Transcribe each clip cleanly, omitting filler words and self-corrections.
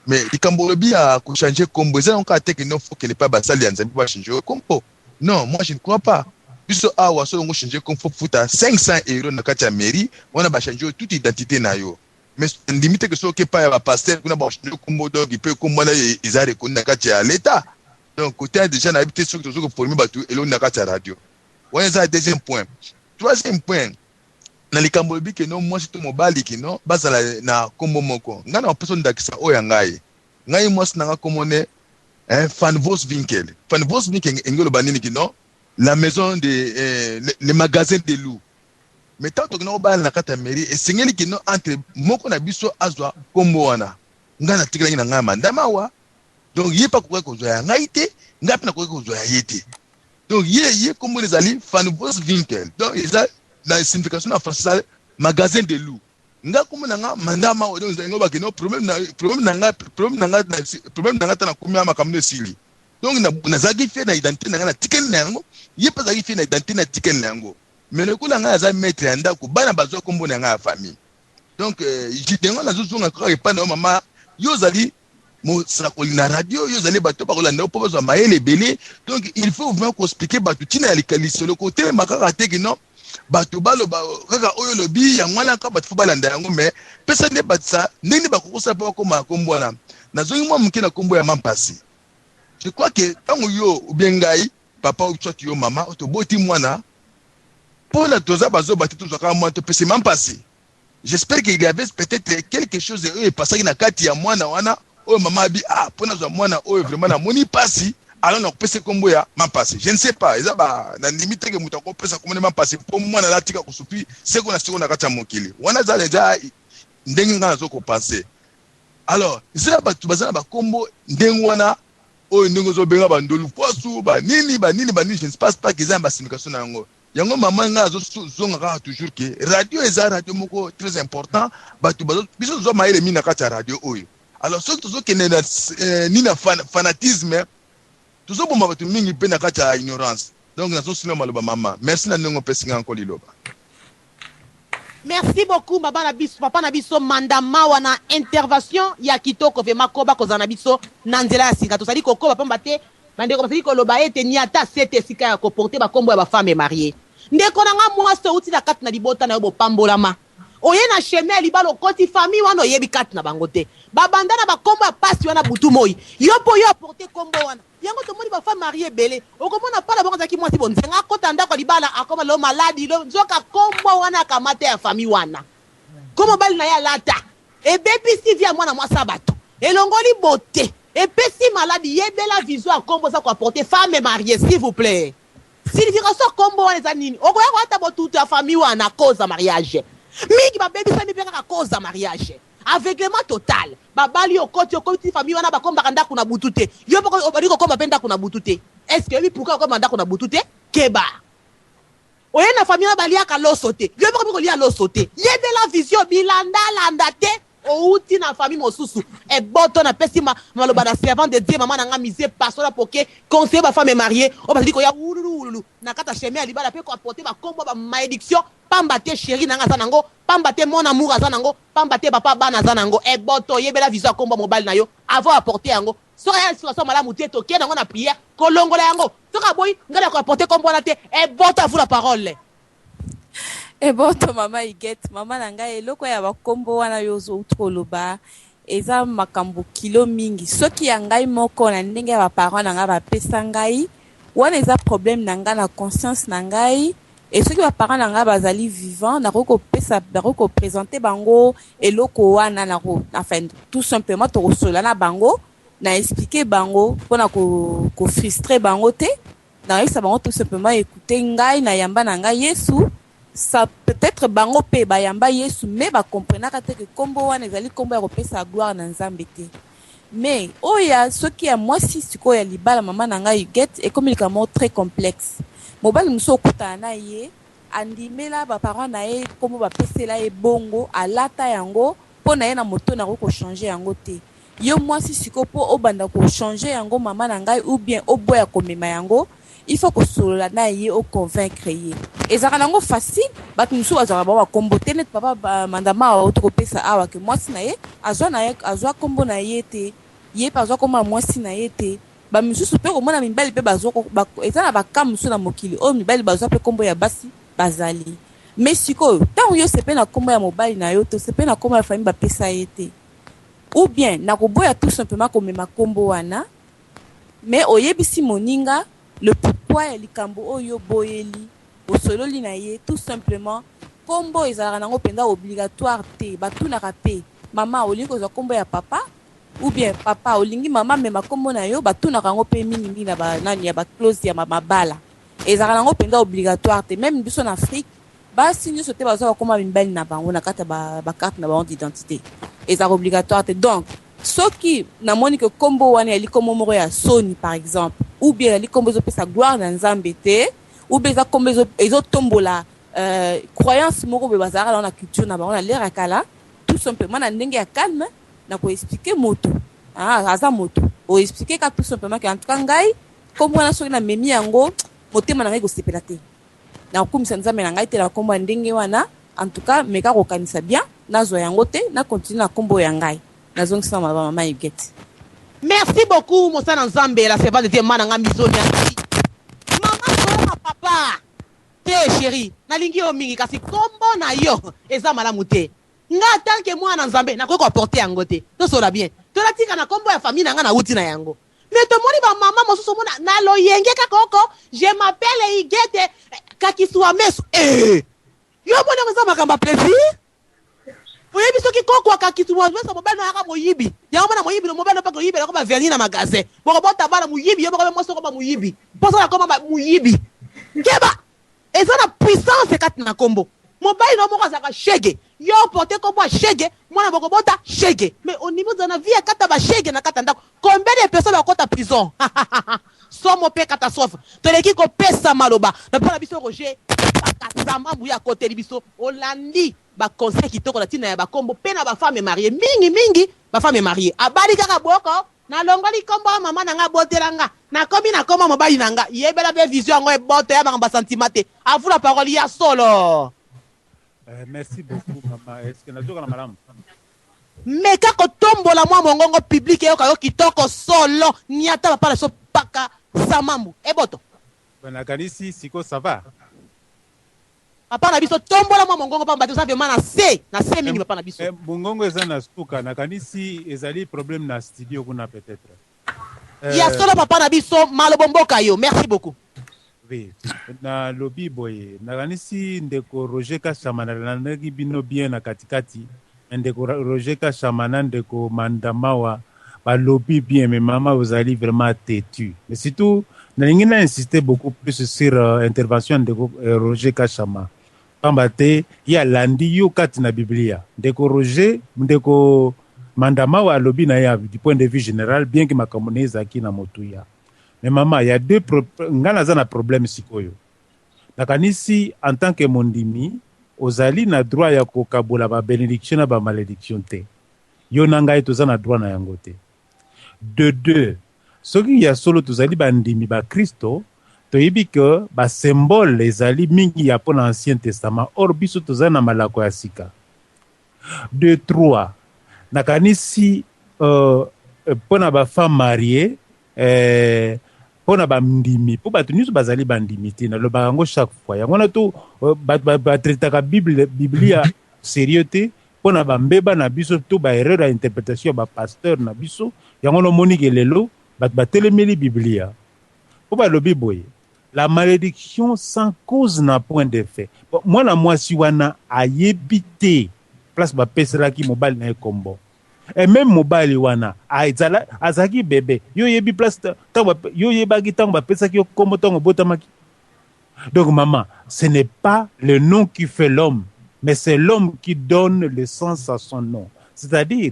mais il cambolobi a changer combo ça donc attaque non faut que les pas basali en zambi va changer compo non moi je ne crois pas puisque ah wa so ngo changer comme faut futa 500 € na kati ya mairie on a changer toute identité na yo mais limite que so que pas ya pasteur kuna ba changer combo donc il peut comme na ils a reconnu na kati ya l'état donc côté déjà na habité sur que former batu et na kati ya radio ouais ça deuxième point troisième point na likambolobi que non moi c'est tout mobali qui non basala na kombo moko ngana personne dakisa oya ngai moi na komone Van Voswinkel engelo banini qui non la maison de le magasin de loup mais tant que non ba na kata mairie et singeli qui non entre moko na biso azwa kombo wana ngana tikala na ngama ndamawa donc yé pas quoi ko zoya ngaite ngapi na ko zoya yete donc yé kombo les ali Van Voswinkel donc ils la signification en français magasin de loup nga kuma nga mandama odo ngo ba kino problème na ta na kumya makamno sili donc na zagi fait na identité na tiken na ngo yé pas zagi fait na identité na tiken na ngo mais le coup nga za mettre anda ko bana bazo kombo na nga famille donc jidengo na zuzu nga ko pas na mama yo zali mo sera ko na radio yo zali bato ba ko la ndo po bazo maele belé donc il faut vraiment ko expliquer bato tina alikali sur le côté makaka teki non bato balo ba kaka oyo lobi ya ngwana ka bato balanda yango mais pesa ne batsa nini bakokosa pa ko makombo na nazongi mwa mukina kombo ya mampasi je crois que tango yo ubengai papa ou soit yo mama to boti mwana pour la toza bazo bati to zaka mwa to pesa mampasi j'espère qu'il y avait peut-être quelque chose de passé na kati ya mwana wana oyo mama bi pona za mwana oyo vraiment na moni pasi alors on peut se combo ya mampasi je ne sais pas eza ba na limite que muta ko pesa komone mampasi pour moi na latika ko supi c'est qu'on a ce qu'on a kata mokili wana za déjà ndengi ngana zo ko penser alors c'est ba tu bazana ba combo ndengi wana oyo ndenge zo benga ba ndolu posu ba nini je ne passe pas qu'ils ont ba signification na yango mama nga zo zonga ka toujours que radio eza radio moko très important ba tu bazo biso zo maile mina kata radio oyo alors ce que zo kenena ni na fanatisme tout bon ma mingi pe na kati ya ignorance donc na so sino maloba mama merci na ndongo pesinga encore liloba merci beaucoup baba na biso papa na biso mandama wana intervention ya kitoko ve makoba kozana biso na nzela ya singa to sali kokoba pamba te bandeko basali koloba ete ni ata sete sika ya ko porter ba kombo ya ba femme mariée ndeko na nga mwasi uti na kati na libota na yo bopambolama oye na chemin libalo koti famille wana oyebi kati na bango te babanda na bakombo ya pasi wana butu moi yo po yo apporter kombo wana yango tomoni ba femme mariée belé okomona pala bongo zaki mwasi bonzenga kota ndako libala akoma lo maladi lo nzoka kombo wana kamata ya famille wana komo bali na ya lata ebebi si via mwana mwasa bato elongoli beauté epesi maladi yebela vision ya kombo za ko apporter femme mariée s'il vous plaît signification kombo wana za nini okoya ko ata botutu ya famille wana cause mariage mingi babebi sami pe kaka cause ya mariage aveuglement total babali okoti famille wana bakombaka ndako na butu te yo poko obali kokomba mpe ndako na butu te est-ce que oui pourquoi okomba ndako na butu te keba oye na famille baliaka loso te yo poko kolia loso te yebela vision bilanda te outi na famille mosusu eboto na pesi maloba na servant de Dieu maman nanga misé pasola poke conseiller ba femme mariée o basali ko ya ululu na kata chemin libala pe ko apporter ba kombo ba malédiction pamba te chéri nanga zanango pamba te mon amour azanango pamba te papa bana zanango eboto yebela vision kombo mobile na yo avant apporter yango soka ya situation malamu te to ke nango na prière kolongola yango soka boy ngala ko apporter kombo na te eboto à vous la parole. Eboto mama iget mama na ngai eloko ya bakombo wana yozo utoloba eza makambo kilo mingi soki ya ngai moko na ndenge ya baparents na ngai bapesa ngai wana eza problème na ngai na conscience na ngai et soki baparents na ngai bazali vivant na ko présenter bango eloko wana na ko enfin tout simplement to kosola na bango na expliquer bango pona ko frustrer bango te na isa bango tout simplement écouter ngai na yamba na ngai Yesu ça peut-être bango pe bayamba Yesu mais ba comprendre ka te que kombo wana ezali kombo ya kopesa gloire na Nzambe te mais oya soki ya mwasi siko ya libala mama na ngai get et comme il est très complexe mobali muso okuta na ye andimela ba parents na ye kombo ba pesela ye bongo alata yango pona ye na moto na ko changer yango te yo mwasi siko po obanda ko changer yango mama na ngai ou bien oboya komema yango, il faut que solola na ye o convaincre ye. Ezaka nango facile, bat musu bazaka ba kombo te net papa mandama wa otoko pesa awa ke mwasi na ye azwa kombo na ye te, ye pa azwa kombo mwasi na ye te. Ba musu pe ko mona mibali pe bazwa ko ezana ba kamusu na mokili o mibali bazwa pe kombo ya basi bazali. Mais siko tant yo sepe na kombo ya mobali na yo to sepe na kombo ya famille ba pesa ye te. Ou bien na ko boya tout simplement ko mema kombo wana, mais oyebisi moninga le pourquoi ya likambo oyo boyeli osololi na ye tout simplement kombo ezalaka nango penda obligatoire te batunaka pe mama olingi kozwa kombo ya papa ou bien papa olingi mama mema kombo na yo batunaka yango pe mingi na banani ya baclose ya mabala ezalaka nango penda obligatoire te même biso na Afrique basi nyonso te bazwa bakoma mibali na bango na kati ya bakarte na bango d'identité ezalaka obligatoire te. Donc soki namoni ke kombo wana yali kombo moko ya soni par exemple ou bien yali kombo ezopesa gloire na nzambe te ou bien eza kombo ezotombola croyance moko be bazalaka na culture na bango na lera ya kala, tout simplement na ndenge ya calme na koexplike moto aza moto oexplike ka tout simplement ke en tout cas ngai kombo wana soki na memi yango motema na ngai kosepela te na kokumisa nzambe na ngai te na kombo ya ndenge wana en tout cas meka kokanisa bien nazwa yango te na continue na kombo ya ngai nazongisa mama Huguette. Merci beaucoup Mosana Nzambe la servante de Dieu mananga mizoni. Maman ko papa te chérie nalingi o mingi kasi kombo na yo eza malamu te nga tanke mwana Nzambe na ko porter yango te to sola bien to latika na kombo ya famille nga na uti na yango mais to moni ba mama mosusu mona na lo yenge ka koko je m'appelle Huguette kakiswa meso yo mona ko za makamba plaisir oyebi soki koko akakituma meso mobali na aka moyibi yango na moyibi no mobali na pa ko yibi na ko ba verni na magasin boko bota bana moyibi yo boko moso ko ba moyibi poso na ko ba moyibi ngeba ezana puissance kati na kombo mobali no moko azaka shege yo porter kombo shege mwana boko bota shege mais au niveau de la vie akata ba shege na kata ndako combien de personnes bakota prison somo pe catastrophe toleki ko pesa maloba na pona biso Roger katama buya côté biso olandi ba conseil kitoko na tina ya ba kombo pe na ba femme mariée mingi ba femme mariée abali kaka boko na longoli kombo mama na nga botelanga na komi na kombo mobali na nga yebela be vision ngo e boto ya ba sentimate avu la parole ya solo. Merci beaucoup maman. Est-ce que nazoka na malamu meka ko tombola mwa mongongo public yo kayo kitoko solo niata ba pala so paka samambu eboto bana kanisi siko ça va papa na biso tombola mwa mongongo pa mbati sabe mana na se mingi papa na biso mongongo eza na suka na kanisi ezali problème na studio kuna peut-être ya solo papa na biso malobomboka yo. Merci beaucoup. Oui na lobby boye na kanisi ndeko Roger Kashamana na ndeki bino bien na katikati ndeko Roger Kashamana ndeko Mandamawa ba lobby bien mais maman vous allez vraiment têtu mais surtout nalingi na insister beaucoup plus sur intervention de Roger Kashama pambate ya landi yo kati na Biblia ndeko Roger ndeko Mandamawa alobi na ya du point de vue général bien que makamoneza ki na motuya mais maman il y a deux ngana za na problème sikoyo nakanisi en tant que mondimi ozali na droit ya kokabola ba bénédiction na ba malédiction te yo na ngai toza na droit na yango te de deux soki ya solo tozali bandimi ba Kristo toyebi ke ba symbole ezali mingi ya pona Ancien Testament or biso tozali na malako ya sika. De trois nakanisi pona ba femme mariée pona ba ndimi po bato nyonso bazali bandimi te nalobaka yango chaque fois yango na to batretaka Biblia sérieux te pona bambeba na biso to ba erreur ya interprétation ya ba pasteur na biso yango no monike lelo batelemeli Biblia po balobi boye la malédiction sans cause n'a point d'effet. Moi na mwasi wana ayebi te place bapeselaki mobali na ekombo et même mobali wana azaki bébé yo yebi place yo yebaki tango bapesaki kombo tango botamaki. Donc maman, ce n'est pas le nom qui fait l'homme mais c'est l'homme qui donne le sens à son nom, c'est-à-dire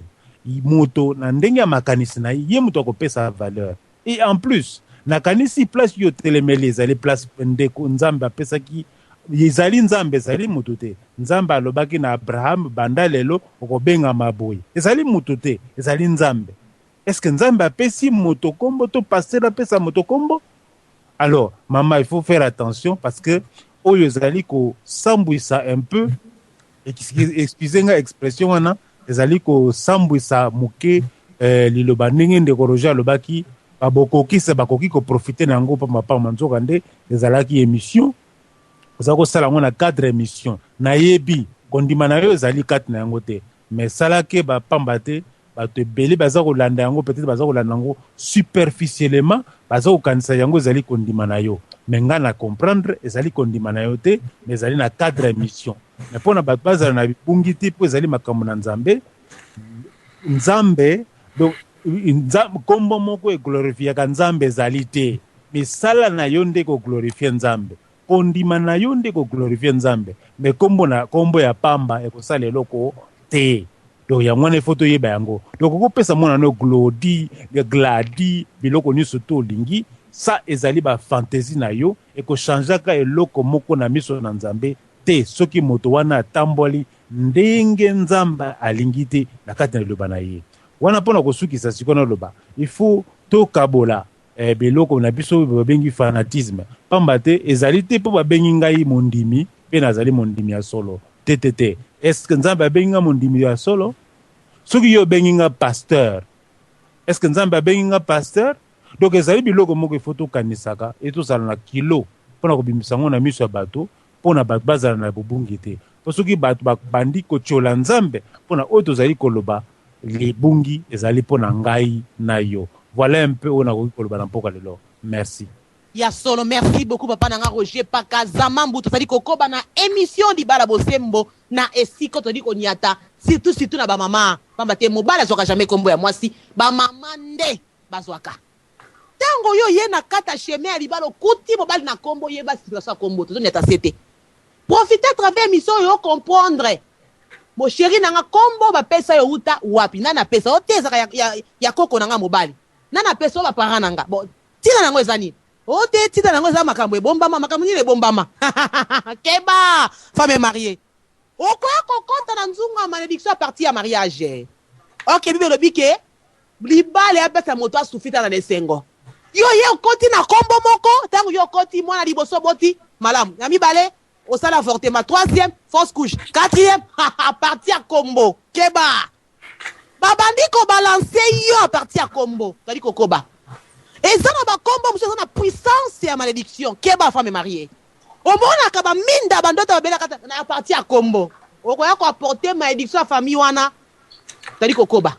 moto na ndenge ya makanisi na ye moto akopesa valeur. Et en plus nakanisi place yo telemeli ezali place ndeko nzambe apesaki ezali nzambe ezali moto te nzambe alobaki na Abraham banda lelo okobenga maboyi ezali moto te ezali nzambe est-ce que nzambe apesi moto kombo to pasteur apesa moto kombo? Alors maman, il faut faire attention parce que oyo ezali ko sambwisa un peu, excusez-moi expression wana, ezali ko sambwisa muke liloba ndenge ndeko Roger alobaki bakoki ko profiter nango pa mapamba nzoka nde ezalaki émission oza kosala yango na 4 émission nayebi kondima na yo ezali 4 na yango te, mais salake bapamba te bato ebele baza kolanda yango, peut-être baza kolanda yango superficiellement, baza kokanisa yango ezali kondima na yo, mais nga na comprendre ezali kondima na yo te, mais ezali na 4 émission. Mais mpona bato bazala na bibungi te mpo ezali makambo na nzambe donc kombo moko eglorifiaka nzambe ezali te, misala na yo nde koglorifie nzambe, kondima na yo nde koglorifie nzambe, mais kombo ya pamba ekosala eloko te. Donc yango wana ifo toyeba yango, donc okopesa mwana no gladi biloko nyonso to olingi, sa ezali bafantaisie na yo ekochangeaka eloko moko na miso na nzambe te, soki moto wana atamboli ndenge nzambe alingi te na kati na liloba na ye wana. Mpona kosukisa sikoyo na loba, il faut tokabola biloko na biso babengi fanatisme, pamba te ezali te mpo babengi ngai mondimi mpe nazali mondimi ya solo te. Est-ce que nzambe abengi nga mondimi ya solo? Soki yo bengi nga pasteur, est-ce que nzambe abengi nga pasteur? Donc ezali biloko moko ifo tokanisaka e tozala na kilo mpona kobimisa ngo na miso ya bato, mpona bato bazala na bobungi te. Po soki bato babandi kotiola nzambe mpona oyo tozali koloba, libungi ezali mpona ngai na yo. Voilà un peu oyo nakoki koloba na mpoka lelo. Merci. Ya solo, merci beaucoup papa nanga Roger Pakazamambu. Tozali kokoba na émission Libala Bosembo na esiko tozali koniata surtout na ba mama. Pamba te mobala azwaka jamais kombo ya mwasi, ba mama nde bazwaka. Tango yo ye na kata chemin ya libala kuti mobali na kombo ye ba situation kombo tozoni ata sete. Profitez à travers émission yo comprendre. Mon chéri nanga kombo ba pesa yo uta wapi nana pesa o teza ya koko nanga mobali. Nana pesa ba parents nanga. Bon, tina nango ezani. O te tina nango za makambo ebombama, makambo ni ebombama. Keba, femme mariée. Okoya kokota na nzungu ya malédiction à partir ya mariage. Ok, bibe lobi ke libale ya pesa moto asufita na lesengo. Yo ye okoti na kombo moko, tango yo okoti mwana liboso boti, malamu. Ya mibale, osala avortement, 3e, fausse couche, 4e, à partir ya kombo. Keba. Babandi ko balancer yo à partir ya kombo. Tadi kokoba. Et ça na ba kombo monsieur na puissance ya malédiction. Keba femme mariée. Omona ka ba minda bandota babela kata na partir ya kombo. Okoya ko apporter malédiction à famille wana. Tadi kokoba.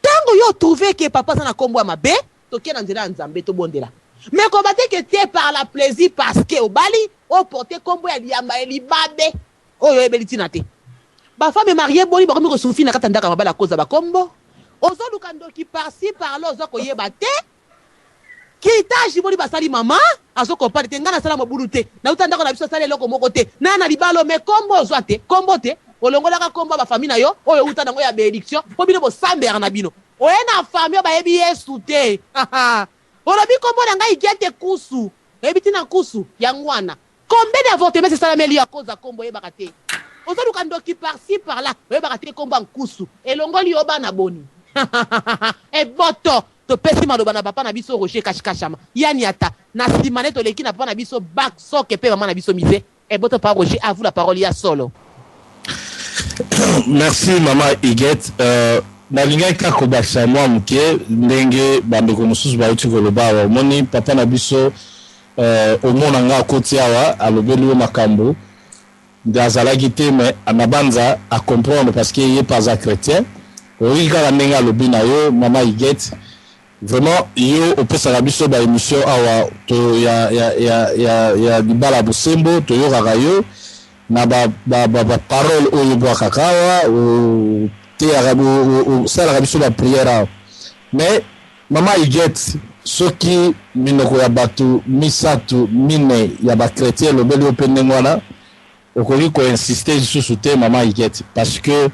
Tango yo trouver que papa ça na kombo ya mabe, toke na nzela nzambe to bondela. Mais combattre que t'es par la plaisir parce que au bali o porter kombo ya liamba libabe. Oyo ebelitina te. Ba femme mariée boni ba komi ko soufi na kata ndaka mabala cause ba kombo. Ozo lukando ki par-ci par-là ozo ko yeba te. Kitage boni basali mama azo ko parler te ngana sala mobulu te. Na utanda ko na biso sala eloko moko te. Na na libalo me kombo ozo te. Kombo te. Olongola ka kombo ba famille na yo oyo utanda ngo ya bénédiction. Po bino bo sambera na bino. Oye na famille ba yebi yesu te. Olobi kombo na ngai gete kusu. Yebi tina kusu ya ngwana. Combien d'avortements c'est ça la meilleure cause à kombo yeba te. Ozo lukando ki par-ci par-là. Yeba te kombo en kusu. Elongoli oba na boni. E boto to pesi maloba na papa na biso Roger Kashikashama yani ata na simane to leki na papa na biso back soke pe maman na biso mise e boto pa Roger, à vous la parole ya solo. Merci maman Iget. Na linga ka ko baksa mwa muke ndenge bandeko mususu ba uti koloba wa moni papa na biso omona nga koti awa alobeli makambo ndazalaki te mais anabanza a comprendre parce que il est pas un chrétien. Oui, quand on a lobby na yo, maman Iget, vraiment yo au pesa la biso ba émission awa to ya Libala Bosembo to yo ragayo na ba parole o yo bwa kakawa o te arabu sala la biso ba prière. Mais maman Iget soki minoko ya batu misatu mine ya ba chrétien lobeli openengwana okoli ko insister sur te maman Iget parce que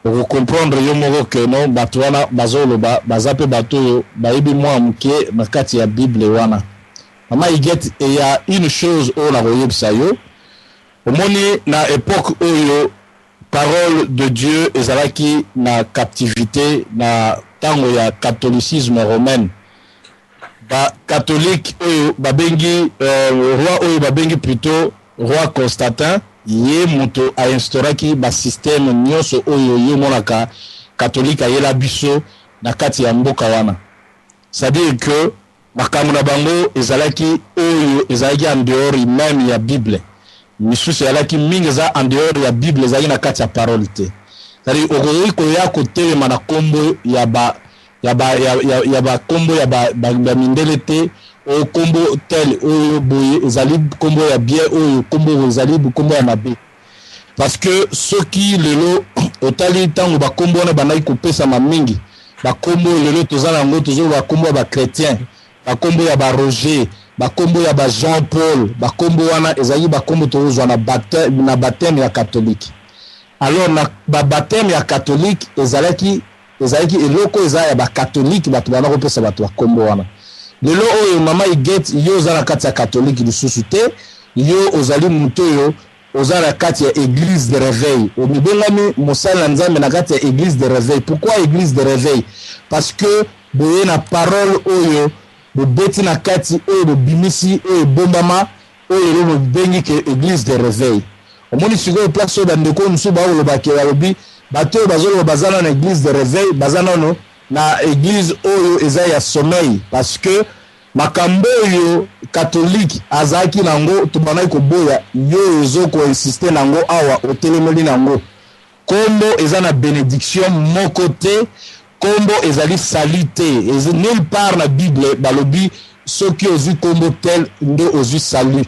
pour comprendre yo moko que non bato wana bazolo bazape bato yo baibi mwa mke makati ya Bible wana. Mama Iget et il y a une chose on a royebisa yo. Omoni na époque oyo parole de Dieu ezalaki na captivité na tango ya catholicisme romaine ba catholique oyo babengi roi oyo babengi plutôt roi Constantin ye moto a instauraki ba système nyonso oyo yo monaka catholique ayela biso na kati ya mboka wana. C'est-à-dire que makambo na bango ezalaki oyo ezalaki en dehors même ya Bible. Misusu ezalaki mingi za en dehors ya Bible ezalaki na kati ya parole te. C'est-à-dire okoki koya kotelema na kombo ya ba kombo ya ba mindele te o kombo tel o boye ezali kombo ya bien o kombo ezali kombo ya mabe. Parce que ceux qui lelo otali tango ba kombo na banai kopesa mamingi ba kombo lelo tozala ngo tozo ba kombo ba chrétien ba kombo ya ba Roger ba kombo ya ba Jean Paul ba kombo wana ezali ba kombo tozo na baptême ya catholique. Alors na ba baptême ya catholique ezalaki eloko eza ya ba catholique batu bana kopesa batu ba kombo wana. Lelo oyo mama iget yo zala kati ya catholique lisusu te yo ozali muto yo ozala kati ya église de réveil o mibengami mosala nzambe na kati ya église de réveil. Pourquoi église de réveil? Parce que boye na parole oyo bobeti na kati oyo bobimisi oyo bombama oyo lo bengi ke église de réveil. Omoni siko place oyo bandeko musu ba olobaki balobi bato bazolo bazana na église de réveil bazana no na église oyo eza ya sommeil parce que makambo yo catholique azaki nango tubanai ko boya yo ezo ko insister nango awa otelemeli nango kombo eza na bénédiction mon côté kombo ezali salité et nulle part na Bible balobi ceux qui ozu kombo tel nde ozu salut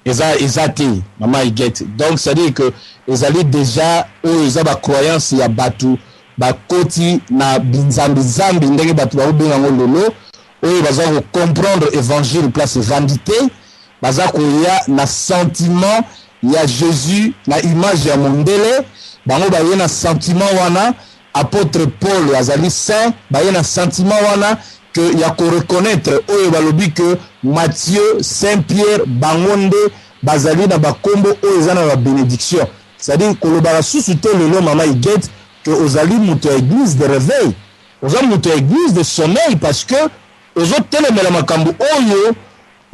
ezate mama iget. Donc ça dit que ezali déjà eza ba croyance ya batu ba koti na binzambi ndenge batu ba obenga ngololo oyo baza ko comprendre évangile place vandité baza ko ya na sentiment ya Jésus na image ya mondele bango ba na sentiment wana apôtre Paul azali saint ba na sentiment wana que ya ko reconnaître oyo balobi que Matthieu Saint-Pierre bangonde bazali na bakombo oyo eza na ba bénédiction. C'est-à-dire que le barasu soute le mama iget que ozali muto église de réveil ozali muto église de sommeil parce que ozo telemela makambo oyo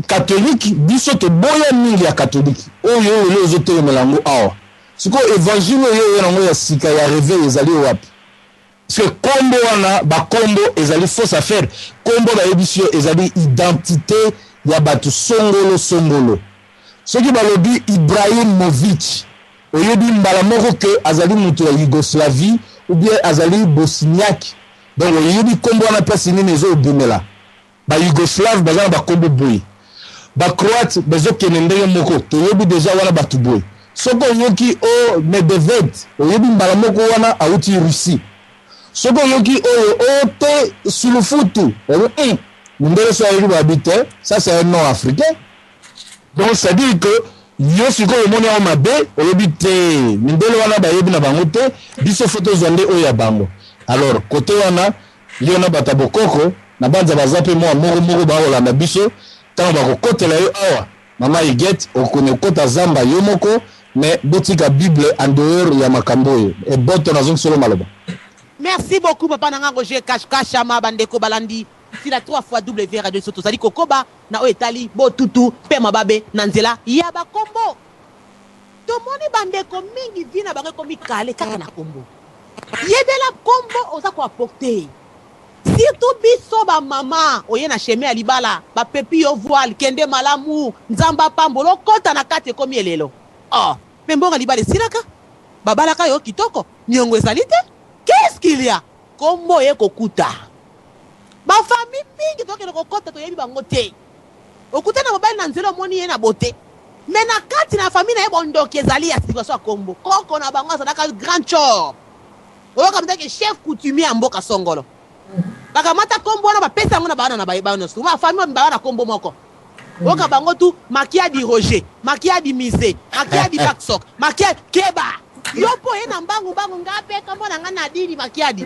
catholique biso to boya mingi ya catholique oyo le ozo telemela ngo awa siko évangile yo yango ya sika ya réveil ezali wapi parce que kombo wana ba kombo ezali fausse affaire kombo ba ebisio ezali identité ya batu songolo soki balobi Ibrahimovic oyebi mbala moko ke azali mutu ya Yougoslavie ou bien azali bosniaque donc oyebi kombo wana place nini ezo obimela ba Yougoslave bazana ba kombo boy ba Croate bezo kenende moko toyebi déjà wana batu boy soko yoki o Medvedev oyebi mbala moko wana auti Russie soko yoki o te sulufutu mundele so ayebi ba habiter ça c'est un nom africain. Donc ça dit que yo siko omoni au mabe oyebi te mindele wana ba yebi na bango te biso photo zonde oya bango. Alors côté wana yo na batabokoko na banza bazape mo moko ba ola na biso tant ba ko kotela yo awa mama iget okone kota zamba yo moko mais botika Bible en dehors ya makambo yo e boto na zon solo maloba. Merci beaucoup papa nanga Roger Kashama bandeko balandi si la 3 fois W radio soto sali kokoba na o etali bo tutu pe mababe na nzela ya ba kombo to moni bandeko mingi vina bango komi kale kaka na kombo yebela kombo oza ko apporter surtout biso ba mama oye na chemin alibala ba pepi yo voile kende malamu nzamba pambolo kota na kate komi elelo membonga libala silaka babalaka yo kitoko nyongo esalite qu'est-ce qu'il y a kombo ye kokuta ba famille mingi toke ko kota to yebi bango te okuta na mobile na nzelo moni ye na bote mais na kati na famille na ye bondoke ezali ya situation kombo koko na bango ça ka grand chor oyo kamata ke chef coutumier mboka songolo baka mata kombo na ba pesa ngo na bana na ba no suma famille ba na kombo moko oka bango tu makia di Roger makia di Mise makia di Baksok makia Keba yopo ye na mbangu ngape kama na ngana dili makia di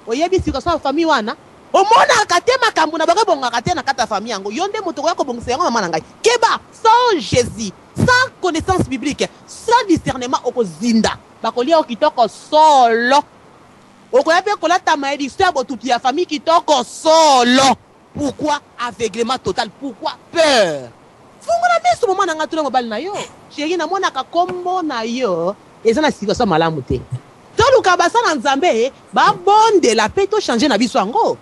oyebi siko sa famille wana omona akatema kambu na bakabonga akatena kata famille yango yonde moto ko yakobongisa yango mama ngai Keba sans Jésus sans connaissance biblique sans discernement okozinda bakolia okitoko solo okoya pe kolata malédiction ya botutu ya famille kitoko solo. Pourquoi aveuglement total? Pourquoi peur? Fungola miso mama nanga tuna mobali na yo. Chérie na mona ka kombo na yo. Eza na situation malamu te. Toluka basa na Nzambe ba bonde la pe to changer na biso yango.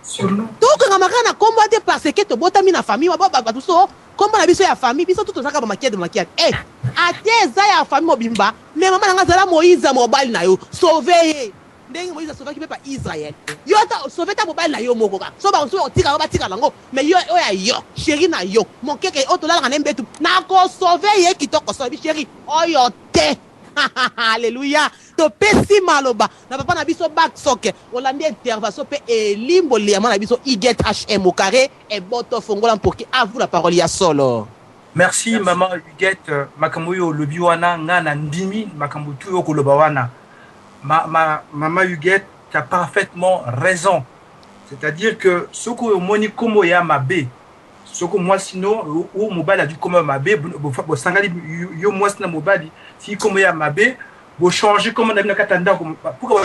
To ka makana kombo te parce que to botami na famille ba ba tout so kombo na biso ya famille biso tout saka ba makiade. Ate za ya famille mobimba mais mama nanga zala Moïse mobali na yo. Sauver ndenge Moïse sauver ki pa Israël. Yo ta sauver ta mobile na yo moko ka. So ba so tika ba tika lango mais yo oya yo chérie na yo. Mon keke otola na nembetu na ko sauver ye kitoko so bi chérie. Oyo te. Alléluia. To pesi maloba na papa na biso back soke olandi intervention pe elimbo liama na biso iget hm au carré et boto fongola pour que à vous la parole ya solo. Merci maman Huguette makambo yo lobi wana nga na ndimi makambo tu yo koloba wana. Maman Huguette, tu as parfaitement raison. C'est-à-dire que ce que moni komo ya mabe, ce que moi sinon ou mobile a dû comme mabe, bo sangali yo moi sinon mobile si komo ya mabe, bo changer comme on a vu katanda pourquoi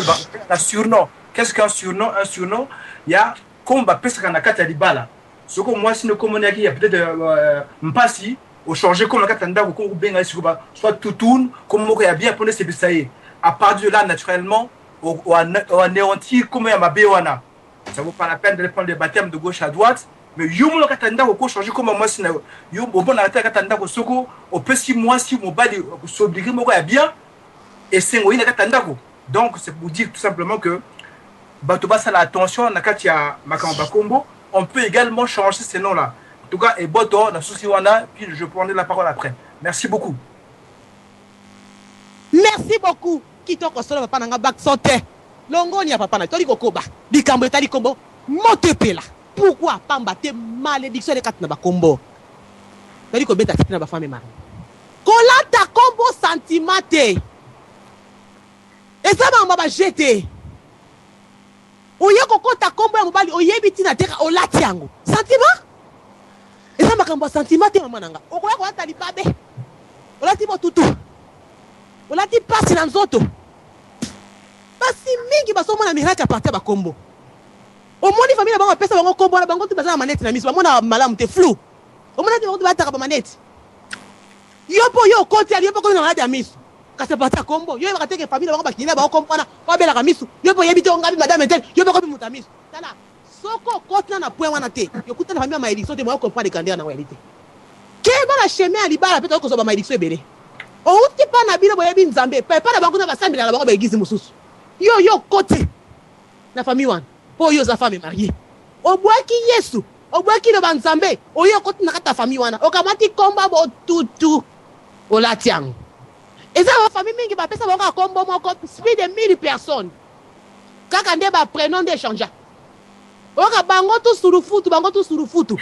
la surnom. Qu'est-ce qu'un surnom? Un surnom, il y a comme ba pesa kana kata libala. Ce que moi sinon comme on a dit il y a peut-être mpasi au changer comme katanda ko benga soit toutoun comme on a bien prononcer c'est ça y est. À partir de là, naturellement, on anéantit comme il y a ma béwana. Ça vaut pas la peine de prendre les baptêmes de gauche à droite. Mais yo mo katanda ko changer comme moi si yo bon na katanda ko soko au peu 6 mois si mon bali s'obliger moko ya bien et c'est ngoyi na katanda ko. Donc c'est pour dire tout simplement que bato basa la attention na kati ya makamba kombo, on peut également changer ces noms là. En tout cas et boto na souci wana puis je prendrai la parole après. Merci beaucoup. Merci beaucoup. Kitoko solo papa nanga back sote. Longoni ya papa na toli kokoba. Likambo etali kombo motepela. Pourquoi pamba te malédiction de katna ba kombo. Toli ko beta kitina ba femme mari. Kolata kombo sentimate. Eza ba mba jeté. Oye kokota kombo ya mobali oyebi tina teka olati yango. Sentiment? Eza makambo sentimate mama nanga. Okoya ko ata libabe. Olati botutu. Olati pasi na nzoto. Basi mingi baso mona miracle à partir ba kombo. Omoni famille bango pesa bango kombo na bango tu bazana manette na miso bamona malamu te flou. Omona te bango bataka ba manette. Yopo yo koti ali yopo ko na radio miso. Kasa partir kombo. Yo ba teke famille bango bakina bango kombo na ba bela ka miso. Yopo yebite ngabi madame tel. Yopo ko bi muta miso. Tala. Soko koti na point wana te. Yo kuta na famille ma édition te mo comprendre kandia na réalité. Ke ba la chemin ali ba la peta ko so ba ma édiction ebele. O uti pa na bino boyebi Nzambe pa na bango na basambila na bango ba egizi mususu yo côté na famille wana po yo za femme mariée obwaki Yesu obwaki le Nzambe oyo côté na kata famille wana okamati komba bo tutu olati yango eza ba famille mingi ba pesa bango kombo moko plus de 1000 personnes kaka nde ba prénom de changer oka bango tu surufutu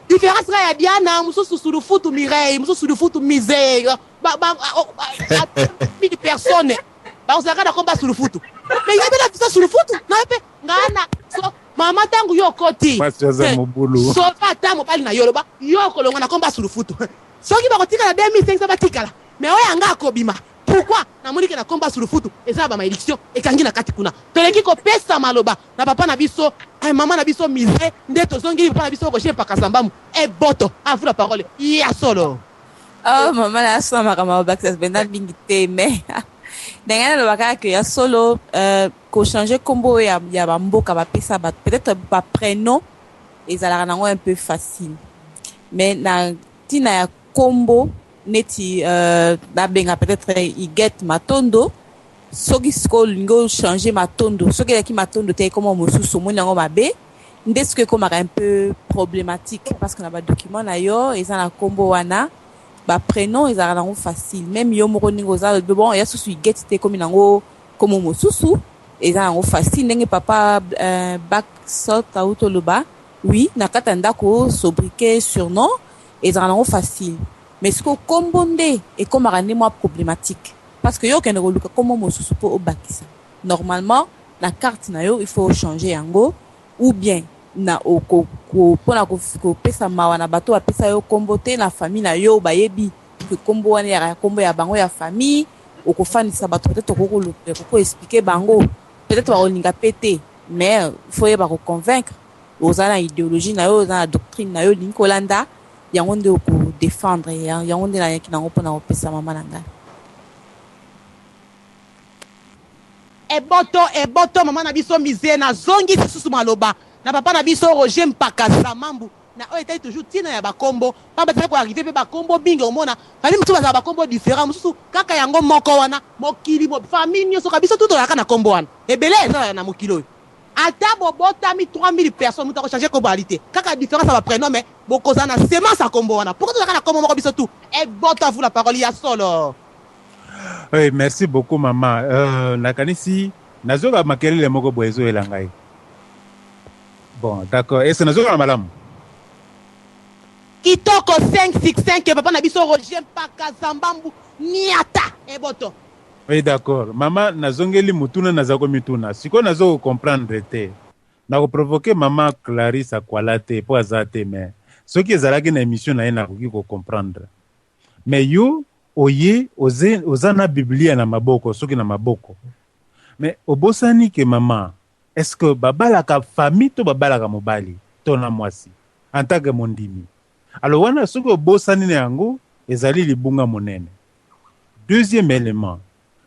différence ya Diana mususu surufutu Mireille mususu surufutu Misère 1000 personnes on s'arrête à combat sur le foot mais il y a bien sur le foot ngana so mama tangu yo koti so pas tango pali na yoloba yo kolonga na combat sur le foot so ki ba kotika na 2500 batika la mais oya nga kobima pourquoi na monike na combat sur le foot et ça ba ma élection et kangi na kati kuna toleki ko pesa maloba na papa na biso ay mama na biso misé ndeto zongi papa na biso ko chef pakazambamu e boto a vous la parole ya solo. Oh maman la so makama bakses benda bingite mais ndengana lo baka que ya solo ko changer combo ya bamboka ba pesa ba peut-être ba prénom ezalaka nango un peu facile mais na tina ya combo neti ba benga peut-être iget matondo soki sko lingo changer matondo soki ya ki matondo te comme mosusu moni nango mabe ndeske que comme un peu problématique parce que na ba document na yo eza na combo wana ba prénom ezalaka nango facile même yo moko ningo za bon ya susu get te comme nango comme mosusu eza nango facile ndenge papa back sort auto loba oui na kata ndako sobriquet surnom ezalaka nango facile mais ce que kombo nde et comme rendre moi problématique parce que yo kende koluka comme mosusu po obakisa normalement la carte na yo il faut changer yango ou bien na oko pona ko pesa mawa na bato ba pesa yo kombo te na famille na yo ba yebi que kombo wana ya kombo ya bango ya famille oko fanisa bato peut-être ko expliquer bango peut-être bakolinga pété mais faut yeba ko convaincre oza na idéologie na yo oza na doctrine na yo lingi kolanda yango nde oko défendre yango nde nayaki nango mpona kopesa mama na ngai. eboto mama na biso misé na zongi susu maloba na papa na biso Roger Mpakasa mambu na oyo etali toujours tina ya bakombo pamba tala ko arriver pe bakombo bingi omona fali mutu baza bakombo différent mususu kaka yango moko wana mokili mo famille nyonso kabisa tuto yaka na kombo wana ebele eza na mokili oyo ata bobotami 3000 personnes mutu akochanger kobalite kaka différence ya baprénom mais bokoza na semence ya kombo wana pourquoi tozaka na kombo moko biso tout eboto à vous la parole ya solo. Oui, merci beaucoup maman. Nakanisi nazoka makelele moko boezo elangai. Bon, d'accord. Est-ce que nazoka malamu? Kitoko 565 papa na biso Roger Mpakasa mbambu niata eboto. Oui, d'accord. Maman nazongeli mutuna nazako mituna. Siko nazo comprendre te. Na ko provoquer maman Clarisse Akwalate po azate mais ce qui ezalaki na émission na ena ko comprendre. Mais you oye ozana Biblia na maboko soki na maboko. Mais obosani ke maman est-ce que babalaka famille to babalaka mobali to na mwasi en tant que mondimi. Alors wana soki obosani na yango ezali libunga monene. Deuxième élément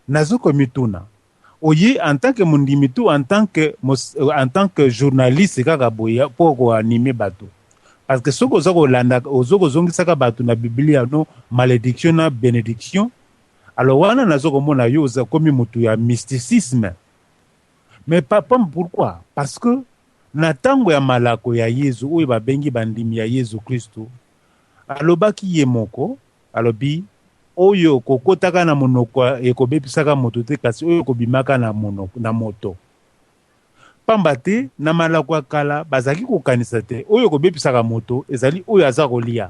nazoko mituna oye en tant que mondimi tout en tant que journaliste kaka boya pour animer bateau. Parce que ce que ozoko zongisaka batu na Biblia no malédiction na bénédiction. Alors wana nazoko mona yo za komi mutu ya mysticisme. Mais papa pourquoi? Parce que na tango ya malako ya Yesu oyo babengi bandimi ya Yesu Kristo alobaki ye moko alobi oyo kokotaka na monoko ekobepisaka moto te kasi oyo kobimaka na monoko na moto. Pamba te na malako kala bazaki kokanisa te oyo kobepisaka moto ezali oyo aza kolia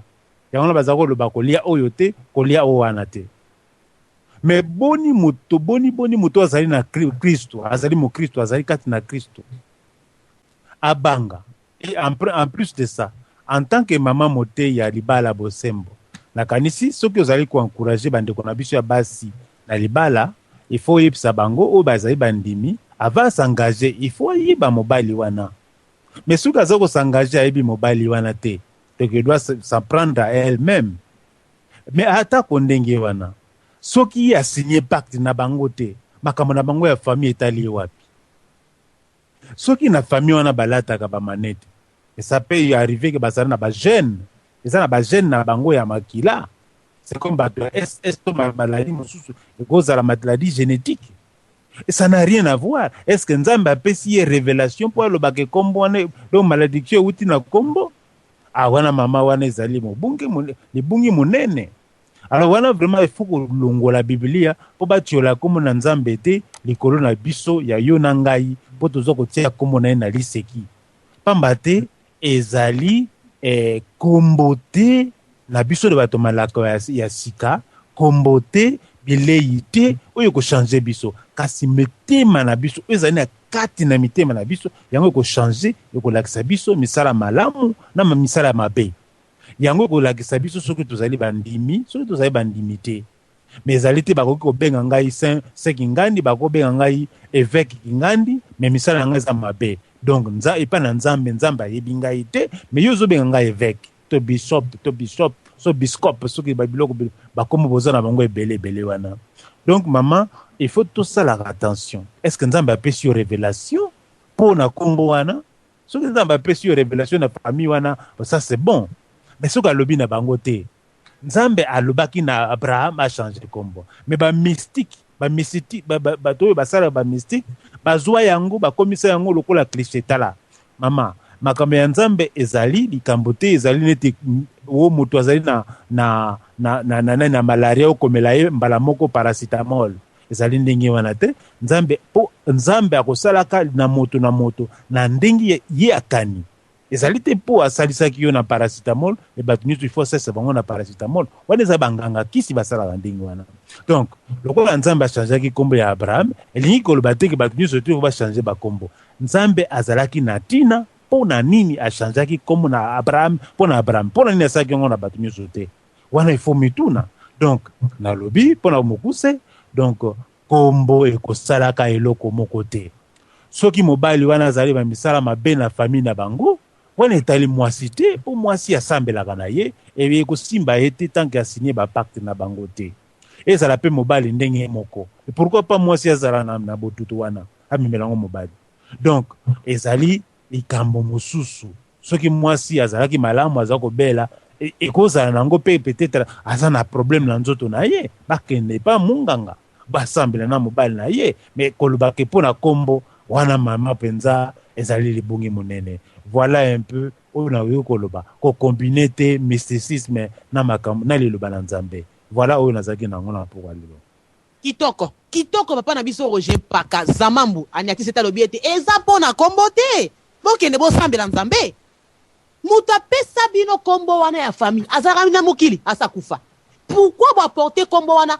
yango na bazako loba kolia oyo te kolia o wana te. Mais boni moto azali na Kristo azali mo Kristo azali kati na Kristo abanga. Et en plus de ça en tant que maman mote ya libala bosembo na kanisi soki ozali ko encourager bandeko na biso ya basi na libala il faut yebisa bango o bazali bandimi avant s'engager il faut yiba mobali wana. Mais soki azako s'engager ayebi mobali wana te donc il doit s'en prendre à elle-même. Mais ata kondenge wana soki a signé pacte na bango te makambo na bango ya famille etali wapi? Soki na famille wana balataka ba manete et ça peut arriver que bazana na ba jeune eza na ba jeune na bango ya makila. C'est comme maladie mususu ekozala maladie génétique. Et ça n'a rien à voir. Est-ce que Nzambe apesi ye révélation pour le bake kombo wana do malédiction uti na kombo? Ah wana mama wana ezali libungi munene. Alors wana vraiment il faut que longola Biblia po batiola kombo na Nzambe te likolo na biso ya yo na ngai po tozo kotia kombo na na liseki. Pamba te ezali kombo te na biso de bato malako ya sika kombo te bilei te oyo ko changer biso kasi mitema na biso ezali na kati na mitema na biso yango ko changer ko lakisa biso misala malamu na misala mabe yango ko lakisa biso soki tozali bandimi soki tozali bandimi te mais ezali te bakoki kobenga ngai saint kingandi bakobenga ngai évêque kingandi mais misala ngai za mabe donc nza epa na Nzambe ayebi ngai te mais yo zobenga ngai évêque to bishop so biscope soki babiloko bakomo bozana bango ebele wana. Donc maman il faut tout ça la attention. Est-ce que Nzambe apesi yo révélation pour na kombo wana? Soki Nzambe apesi yo révélation na famille wana ça c'est bon. Mais soki alobi na bango te Nzambe alobaki na Abraham a changé kombo. Mais ba mystique bato basala ba mystique bazwa yango bakomisa yango lokola cliché tala. Maman makambo ya Nzambe ezali likambo te ezali neti wo moto azali na malaria okomela ye mbala moko paracetamol ezali ndenge wana te. Nzambe akosalaka na moto na ndenge ye akani ezali te po asalisaki yo na paracetamol e bato nyonso il faut sesa bango na paracetamol wana eza banganga kisi basalaka ndenge wana. Donc lokola Nzambe achangeaki kombo ya Abraham elingi koloba te ke bato nyonso te bachange bakombo. Nzambe azalaki na tina pona nini achangeaki kombo na Abraham pona nini asalaki yango na bato nyonso te wana il faut mituna. Donc nalobi pona mokuse donc kombo ekosalaka eloko moko te soki mobali wana azali bamisala mabe na famille na bango wana etali mwasi te mpo mwasi asambelaka na ye ebe kosimba ye te tanke asigné bapacte na bango te ezala mpe mobali ndenge moko et pourquoi pas mwasi azala na botutu wana amemelango mobali donc ezali likambo mosusu soki mwasi azalaki malamu aza kobela ekozala nango mpe peut-être aza na problème na nzoto na ye bakende pa munganga basambela na mobali na ye me kolobake mpo na nkombo wana mama mpenza ezali libongi monene voilà un peu oyo nakoki koloba kokombine te mysticisme na makambo na liloba na nzambe voilà oyo nazalaki nango na mpokwa lelo kitoko papa na biso Roger Paka Zamambu aniakisi ete alobi ete eza mpo na nkombo te bokende bosambela nzambe moto apesa bino nkombo wana ya famille azalaka na mokili asakufa pourquoi boaporte nkombo wana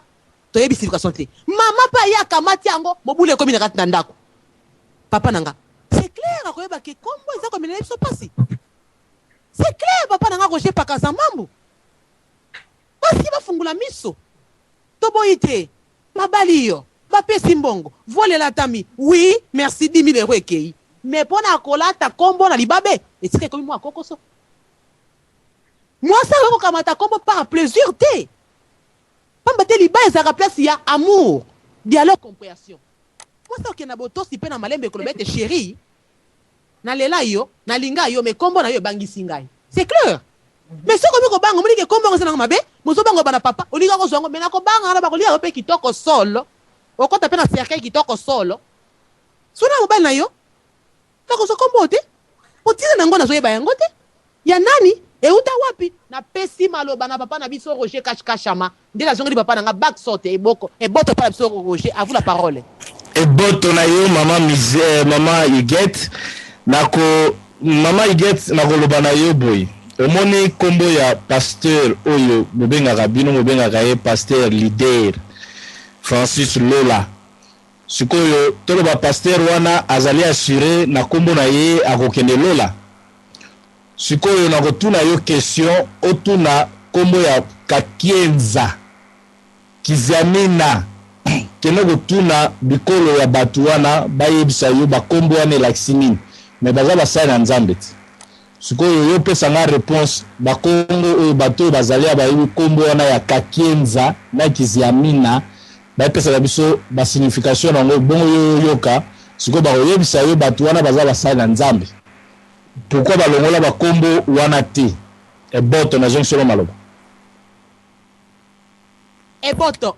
toyebi signification te mama mpe aye akamati yango mobulu ekomi na kati na ndako papa nanga c'est clair akoyeba ke nkombo eza komela biso pasi c'est clair papa nanga Roger Paka Zamambu basi bafungula miso toboyi te mabali yo bapesi mbongo volela tami oui merci 10 000 euros ekei mais mpo na kolata nkombo na libabe esika ekomi mwa kokoso mwasi akoki kokamata nkombo par plaisir te pamba te liba ezalaka place ya amour dialogue compréhension mwasi okenda botosi mpe na malembe ekoloba ete chéri nalela yo nalinga yo me nkombo na yo ebangisi ngai c'est clair mais soki omi kobanga omonike nkombo yango eza nango mabe mozobanga bana papa olinga kozwa yango me nakobanga wana bakolia yo mpe kitoko solo okota mpe na cercueil kitoko solo sona mobali na yo nakozwa nkombo te otina nango nazoyeba yango te ya nani euta wapi napesi maloba na papa na biso Roger Kashama nde nazongeli papa nanga back sorte eboto mpa na biso Roger à vous la parole eboto na yo mama Huguette mama Huguette nakoloba na yo boye omoni kombo ya pasteur oyo bobengaka bino bobengaka ye pasteur leader Francis Lola sikoyo toloba pasteur wana azali assuré na kombo na ye akokende Lola sikoyo nakotuna yo question otuna kombo ya Kakienza Kiziamina kende kotuna bikolo ya batu wana bayebisa yo bakombo wana elakisi nini me baza basali na nzambe te sikoyo yo pesanga réponse bakongo oyo bato oyo bazali ya bayebi kombo wana ya Kakienza na Kiziamina bayepesaka biso basignification nango bongo yo yoka sikoyo bakoyebisa yo bato wana baza basali na nzambe pourquoi balongola bakombo wana te eboto nazongi solo maloba eboto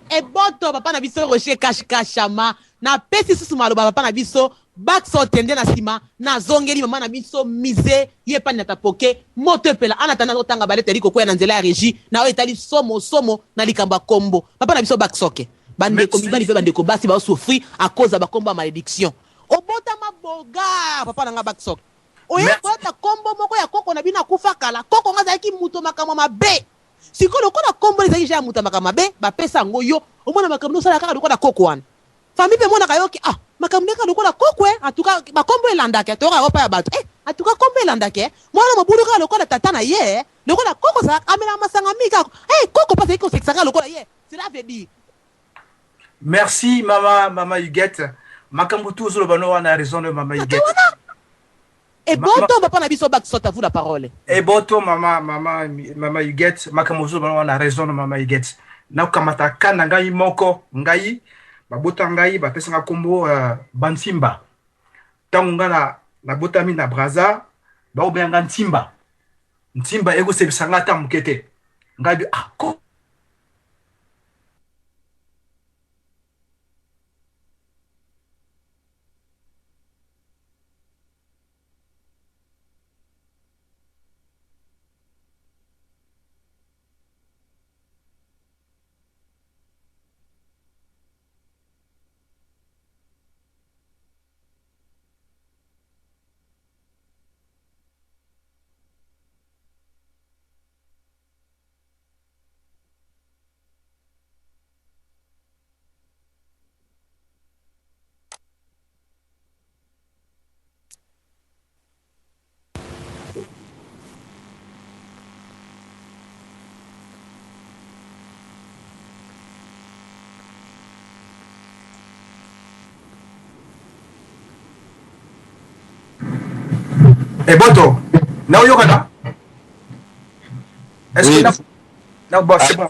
papa na biso Roger Kashama na pesi susu maloba papa na biso bakso tende na sima na zongeli mama na biso mise ye pani na tapoke moto pela anatana otanga balete liko kwa na nzela ya régie na o etali somo na likamba kombo papa na biso baksoke bande komibani pe bande ko basi ba souffrir à cause ba kombo malédiction obota maboga papa na nga baksoke oye kota kombo moko ya koko na bina kufa kala koko nga zaki muto makama mabe sikolo kona kombo ezaki ja muto makama mabe ba pesa ngoyo omona makamno sala kaka lokola koko wana famille pe mona kayoki makamno ka lokola kokwe atuka ba kombo elandaka toka opa ya bato atuka kombo elandaka mwana mabulu ka lokola tata na ye lokola koko sa amela masanga mika koko pa seko seksaka lokola ye cela veut dire merci mama Huguette makambo tu zo bano wana raison de mama Huguette eboto papa na biso baksota vous la parole eboto mama Huguette makambo zo bano wana raison de mama Huguette na kamata kana ngai moko ngai babota ngai bapesanga kombo bansimba tango nga na botami na braza baobenga ntimba ego sebisanga ta mukete ngai ko Et Boto, Naoyokana. Est-ce Oui. que non, bon, c'est bon.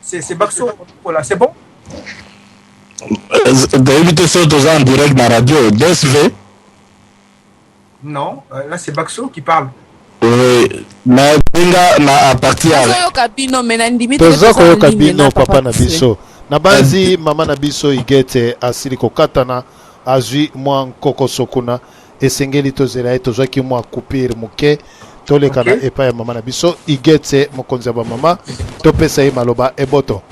C'est Baxo, voilà, c'est bon. D'éviter ça en direct dans la radio, DSV. Non, là c'est Baxo qui parle. Oui, na à partir toza koyoka bino papa na biso na banzi mama na biso igete asili kokatana azwi mwa nkokoso kuna esengeli tozela ye tozwaki mwa coupure moke toleka na epai ya mama na biso igete mokonzi ya bamama topesa ye maloba eboto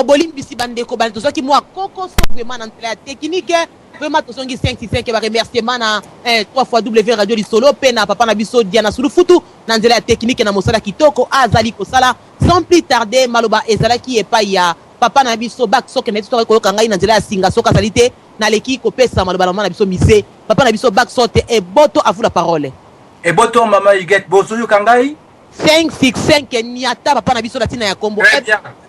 bolimbisi bandeko bana tozwaki mwa kokoso vraiment na nzela ya technique vraiment tozongi 565 ba remerciement na 3xW radio lisolo pe na papa na biso Diana Sulufutu na nzela ya technique na mosala kitoko azali kosala sans plus tarder maloba ezalaki epai ya papa na biso Baxo ke neto koyoka ngai na nzela ya singa soka azali te na leki kopesa maloba na mama na biso mise papa na biso Baxo te eboto à vous la parole eboto mama Huguette bozoyo kangai 565 niata papa na biso latina ya kombo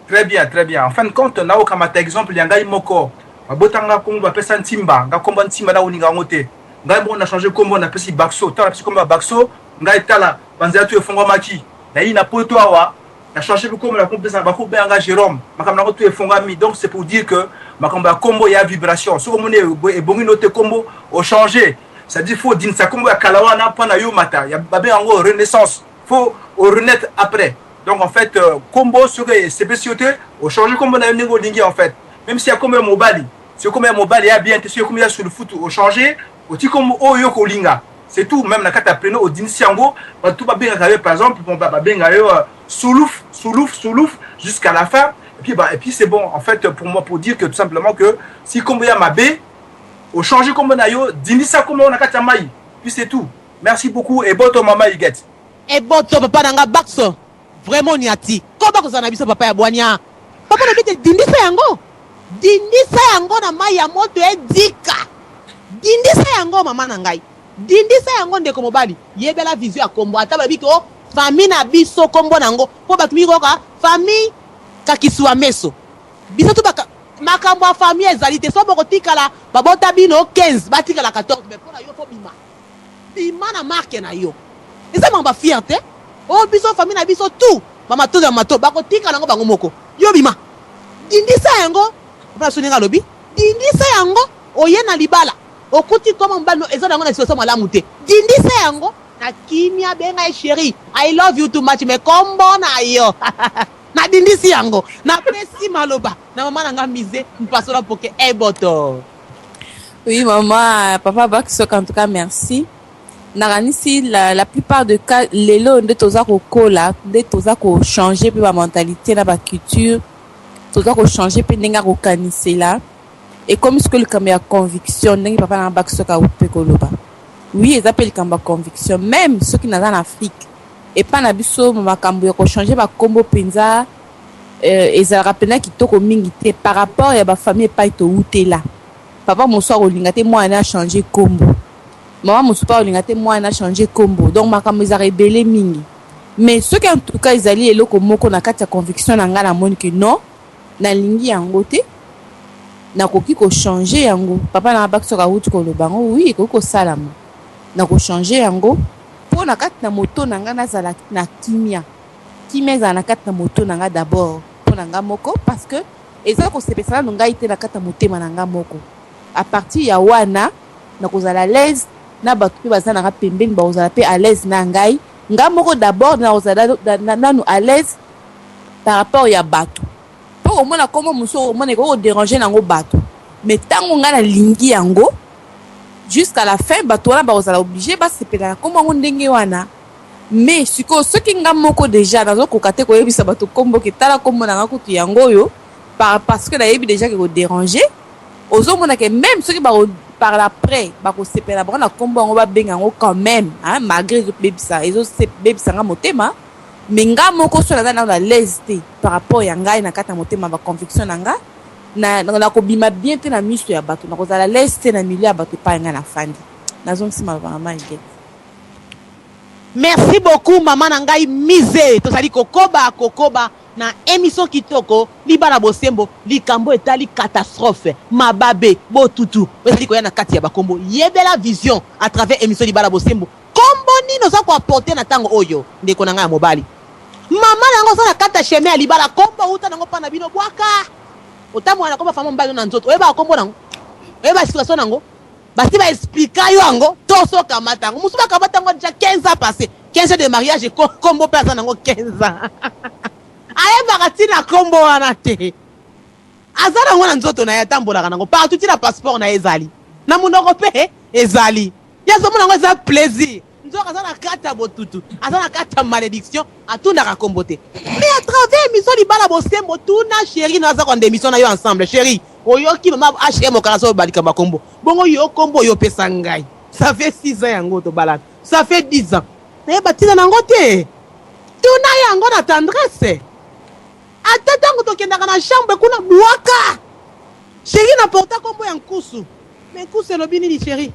très bien en fin de compte na okamata exemple ya ngai moko babotanga kombo bapesa ntimba nga kombo ntimba na uninga ngote ngai mo na changer kombo na pesi Baxo tala pesi kombo Baxo ngai tala banzela tu efongwa maki na yi na poto awa na changer kombo na kompesa ba kombo nga Jérôme makamba na tu efongwa mi donc c'est pour dire que makamba kombo ya vibration so komone e bongi note kombo au changer ça dit faut din sa kombo ya kalawana pa na yo mata ya babe yango renaissance faut au renaître après donc en fait combo sur spécialité au changer combo na nego lingi en fait même si y a comme mobile si comme mobile il y a bien que si comme il y a sur le foot au changer au ti comme o yo ko linga c'est tout même na kata preno au din siango ba tout ba bien par exemple bon ba bien yo soulouf jusqu'à la fin et puis c'est bon en fait pour moi pour dire que tout simplement que si comme il y a ma B au changer comme na yo din ça comme on a kata mai puis c'est tout merci beaucoup et bon ton maman Huguette et bon to papa nanga Baxo vraiment niati ko ba ko sana biso papa ya bwania papa na bite dindisa yango na mai ya moto edika dindisa yango mama na ngai dindisa yango ndeko mobali yebela vision ya kombo ata babi ko famille na biso kombo nango po batumi koka famille kakisuwa meso biso to baka makambo ya famille ezali te so boko tikala babota bino 15 batikala 14 mais pona yo fo bima na marque na yo eza mamba fierté o biso famille na biso tout mama to ya mato bako tikala ngo bango moko yo bima dindisa yango bana soninga lobi dindisa yango oye na libala okuti koma mbano eza nango na situation malamu te dindisa yango na kimia benga chérie I love you too much me kombo na yo na dindisi yango na pesi maloba na mama nanga mise mpasola poke eboto oui maman papa Baxo en tout cas merci naranisi la plupart de cas lelo nde toza kokola nde toza ko changer pe ba mentalité na ba culture toza ko changer pe ndenge ko kanisela et comme ce que le kamba conviction ndenge papa na Baxo ka upe koloba oui ils appellent kamba conviction même ceux qui naza en Afrique et pas na biso makambo ya ko changer ba kombo penza ezala rapena kitoko mingi te par rapport ya ba famille pa to utela papa mosoa olinga te moi na changer kombo maman mosupa olinga te moi na changer kombo donc makambo za rebelle mingi mais ceux qui en tout cas ils allaient eloko moko na kati ya conviction na nga na moni que non na lingi yango te na koki ko changer yango papa na Baxo ka uti ko lobango oui ko salama na ko changer yango po na kati na moto na nga nazala na kimia za na kati na moto na nga d'abord po na nga moko parce que eza ko sepesala no ngai te na kati na motema na nga moko à partir ya wana na kozala l'aise na bato pe baza na pembeni ba ozala pe à l'aise na ngai nga moko d'abord na ozala nanu à l'aise par rapport ya bato po omona komo muso omona ko déranger nango bato mais tango nga na lingi yango jusqu'à la fin bato wana ba ozala obligé ba sepela komo ngo ndenge wana mais siko soki nga moko déjà nazo kokate ko yebisa bato kombo ke tala kombo na nga kutu yango yo parce que na yebi déjà ke ko déranger ozomona ke même soki ba par après bako sepela ba na kombo ngo ba benga ngo quand même hein malgré bebisa ezo bebisa nga motema mais nga moko so na na l'aise te par rapport ya ngai na kata motema ba conviction na nga na ko bima bien te na miso ya bato na ko za l'aise te na milieu ya bato pa nga na fandi nazo nsima ba mama ige. Merci beaucoup maman na ngai mise tozali kokoba na émission kitoko libala bosembo likambo etali catastrophe mababe botutu ezali koya na kati ya bakombo yebela vision à travers émission libala bosembo kombo nino za ko apporter na tango oyo ndeko na nga mobali mama nango za na kata chemin ya libala kombo uta nango pa na bino bwaka otamwa na kombo famo mbali na nzoto oyeba kombo nango oyeba situation nango basi ba expliquer yo ango toso kamata ngo musuba kamata ngo déjà 15 ans passé 15 ans de mariage kombo personne nango 15 ans ayebaka tina kombo wana te aza nango na nzoto na ye atambolaka nango partout tina passeport na ye ezali na monoko mpe ezali yazomona nango eza plaisir nzoka aza na kati ya botutu aza na kati ya malédiction atundaka kombo te mais à travers émission libala bosembo tuna chéri na aza konde émission na yo ensemble chéri oyoki mama HM okala so balika makombo bongo yo kombo yo pesa ngai ça fait 6 ans yango to balaka ça fait 10 ans nayeba tina nango te tuna yango na tendresse ata tango tokendaka na chambre kuna bwaka chéri na porta kombo ya nkusu mais nkusu elobi nini chéri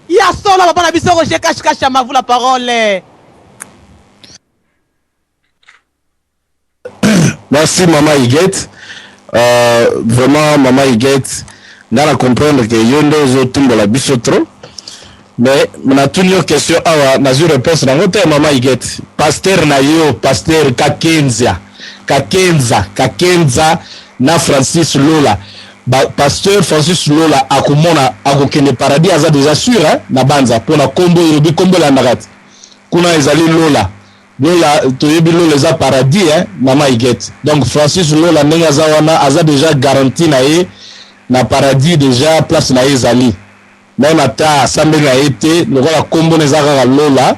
ya solo papa na biso roger cache ma vous la parole. Merci Maman Iguette. Vraiment Maman Iguette nga na comprendre que yo nde ozotumbola biso trop mais na tuni yo question awa nazwi réponse nango te Maman Iguette pasteur na yo pasteur Kakenza na Francis Lola pasteur Francis Lola akomona akokende paradis aza déjà sûr hein na banza pona kombo yobi kombo la ndakati kuna ezali Lola toyebi Lola eza paradis hein Maman Iguette donc Francis Lola ndenge aza wana aza déjà garanti na ye na paradis déjà place na ye ezali même ata asambeli na ye te lokola kombo na eza kaka Lola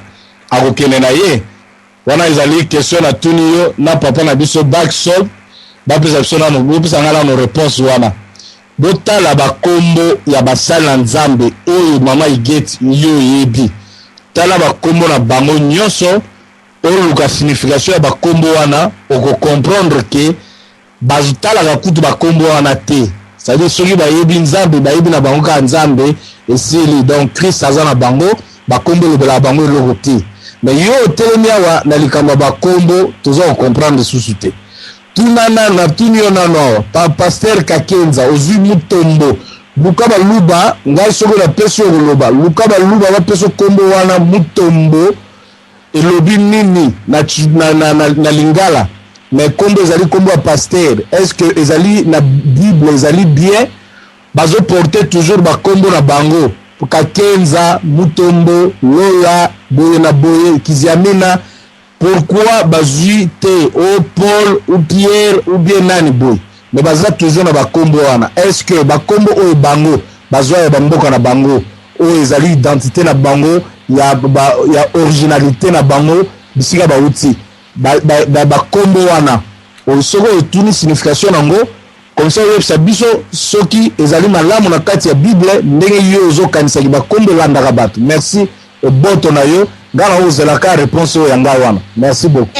akokende na ye wana ezali question na tuni yo na papa na biso backsol bapesa biso nano bopesa nga nano réponse wana botala bakombo ya basali na nzambe oyo Maman Iguette yo yebi tala bakombo na bango nyonso oyo luka signification ya bakombo wana okocomprendre ke bazotalaka kutu bakombo wana te c'est-à-dire soki bayebi nzambe bayebi na bango kaka nzambe esili donc Christ aza na bango bakombo elobela bango eloko te mais yo otelemi awa na likambo ya bakombo toza kocomprendre susu te tunana na tuni yo nano awa pasteur Kakenza ozwi mutombo luka baluba ngai soko na pesi yo koloba luka baluba bapesi kombo wana mutombo elobi nini na lingala mais kombo ezali kombo ya pasteur est-ce que ezali na bible ezali bien bazo porter toujours bakombo na bango Kakenza mutombo Lola boye na boye kiziamina pourquoi bazui te o Paul ou Pierre ou bien nani boy mais baza toujours na bakombo wana est-ce que bakombo oyo bango bazwa ya bamboka na bango oyo ezali identité na bango ya originalité na bango bisika bauti bakombo wana oyo soko etuni signification nango comme ça oyebisa biso soki ezali malamu na kati ya bible ndenge yo ozokanisaki bakombo elandaka bato merci eboto na yo ngana ozelaka réponse oyo yanga wana merci beaucoup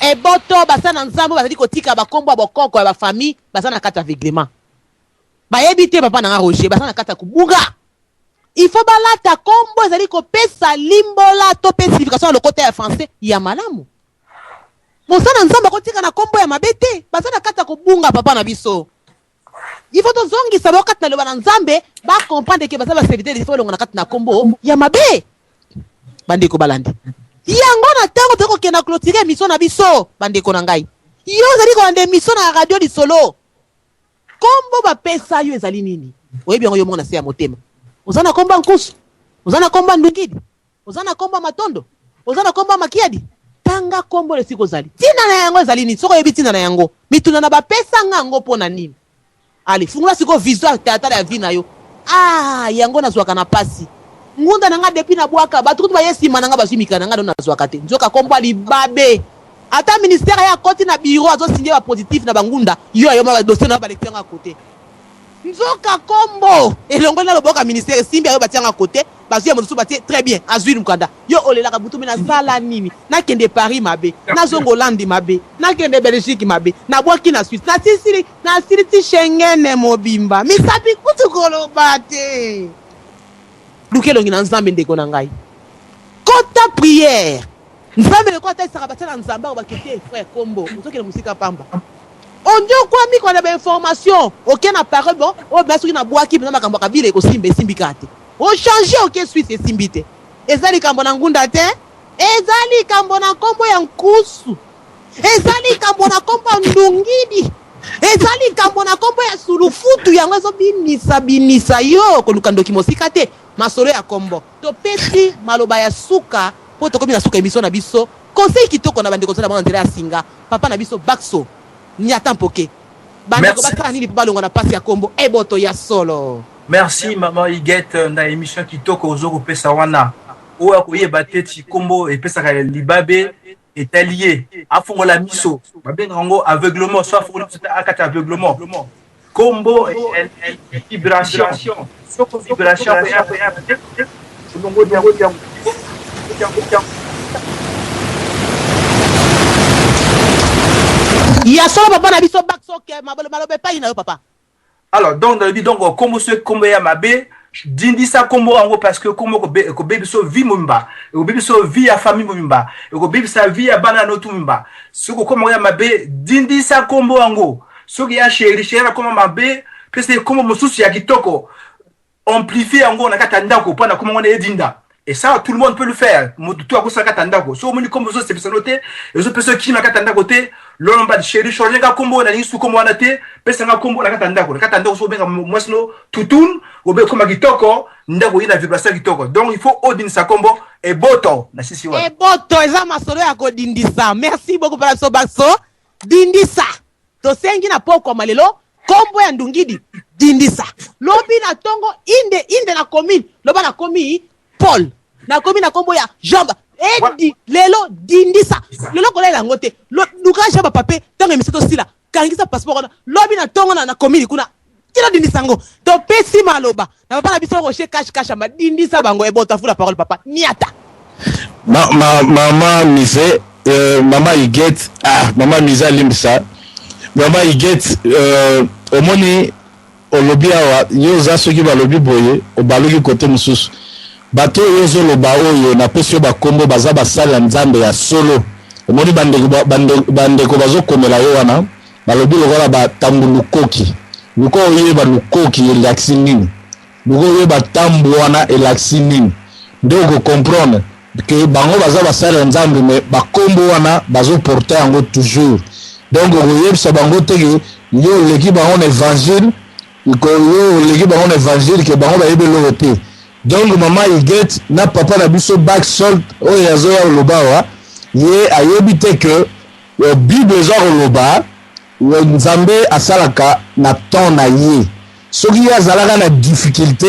eboto basa na nzambo bazali kotika bakombo ya bokoko ya bafamille basa na kati ya aveuglement bayebi te papa nanga Roger basa na kati ya kubunga il faut balata kombo ezali kopesa limbola to pe signification ya lokota ya français ya malamu mosana nzambo kotika na kombo ya mabete basa na kati ya kubunga papa na biso il faut tozongisa bakati na loba na nzambe ba comprendre ke basa ba serviteur il faut longa na kati na kombo ya mabe bandeko balandi yango na tango toko kena clôturer mission na biso bandeko na ngai yo zali ko ande mission na radio di solo kombo ba pesa yo ezali nini oyebi yango yo mona se ya motema ozana komba nkusu ozana komba ndungidi ozana komba matondo ozana komba makiadi tanga kombo le siko zali tina na yango ezali nini soko yebi tina na yango mituna na ba pesa ngango pona nini ali fungula siko visual théâtre ya vie na yo yango nazwaka na pasi ngunda nanga depuis na bwaka batu kutu bayesi mananga basumika nanga ndo nazwaka te nzoka kombo libabe ata ministère ya koti na bureau azo signer ba positif na bangunda yo ayo ma dossier na ba lecteur à côté nzoka kombo elongo na loboka ministère simbi ayo batianga côté bazu ya mosusu batie très bien azui mukanda yo olela ka butu na sala nini na kende Paris mabe na zongo Hollande mabe na kende Belgique mabe na bwaki na Suisse na siri Schengen mobimba misapi kutu kolobate lukelongi na nzambe ndeko na ngai kota prière nzambe leko atalisaka batiala nzambe ako bakete frère kombo ozokende mosika pamba ondio kwami kwana bainformation oke na parole bon oyo bina soki nabwaki mpena makambo ya kabila ekosimba esimbika te ochange oke swisse esimbi te eza likambo na ngunda te eza likambo na nkombo ya nkusu eza likambo na nkombo ya ndungidi eza likambo na nkombo ya sulufutu yango ezobinisa yo koluka ndoki mosika te masolo ya kombo topesi maloba ya suka po tokomi na suka emission na biso conseil kitoko na bandeko na bango nzela ya singa papa na biso bakso nyata mpoke bandeko basala nini po balonga na pasi ya kombo eboto ya solo. Merci maman Iguette na émission kitoko ozokopesa wana oyo akoyeba te ti kombo epesaka libabe etalié afongola miso babenga yango aveuglement soit afongola miso akati aveuglement kombo vibration soko vibration ya solo papa na biso bakso ke malobe pa ina yo papa. Alors donc dans le dit donc kombo ce kombo ya mabe dindi sa kombo en gros parce que kombo ko baby so vie mumba ko baby so vie ya famille mumba ko baby sa vie ya bana no tumba ce ko kombo ya mabe dindi sa kombo en gros ce qui a chéri comme mabe parce que kombo mosusu ya kitoko amplifier en gros na katanda ko pana kombo on edinda. Et ça, tout le monde peut le faire. Tout à coup, ça katanda ko. So, on dit comme ça, c'est noté. Et autres personnes qui m'a katanda côté, l'on va chéri changer un combo, on a dit sous combo on a été, personne un combo la katanda ko. Katanda ko so bien moi sino tutun, ou bien comme kitoko, ndako ina vibration kitoko. Donc il faut odin sa combo et boto. Na sisi wa. Et boto, eza masolo ya ko dindisa. Merci beaucoup pour la sobaxo. Dindisa. To sengi na poko malelo, combo ya ndungidi. Dindisa. Lobi na tongo inde na commune. Loba na commune Paul na komi na kombo ya jamba edi lelo dindisa lelo kolela ngote luka jamba pape tango miseto sila kangisa passeport lobi na tongo na komi kuna kila dindisa ngo to pesi maloba na papa na biso ko she cash ma dindisa bango e bota fula parole papa niata mama mise mama Iguette mama mise limbisa mama Iguette omoni olobi awa yo za soki balobi boye obaloki kote mususu bato yozo loba oyo na pesio bakombo baza basala nzambe ya solo omoni bandeko bazokomela yo wana balobi lokola batambu lukoki luko oyeba lukoki elaksi nini luko oyeba tambu wana elaksi nini nde okomprendre ke bango baza basala nzambe me bakombo wana bazoporte yango toujours donc okoyebisa bango teke yo oleki bango na évangile yo oleki bango na évangile ke bango bayebi eloko te. Donc maman Iguette na papa na biso back salt o yazo ya lobawa ye ayebite que Bible eza loba nzambe asalaka na temps na ye soki yazalaka na difficulté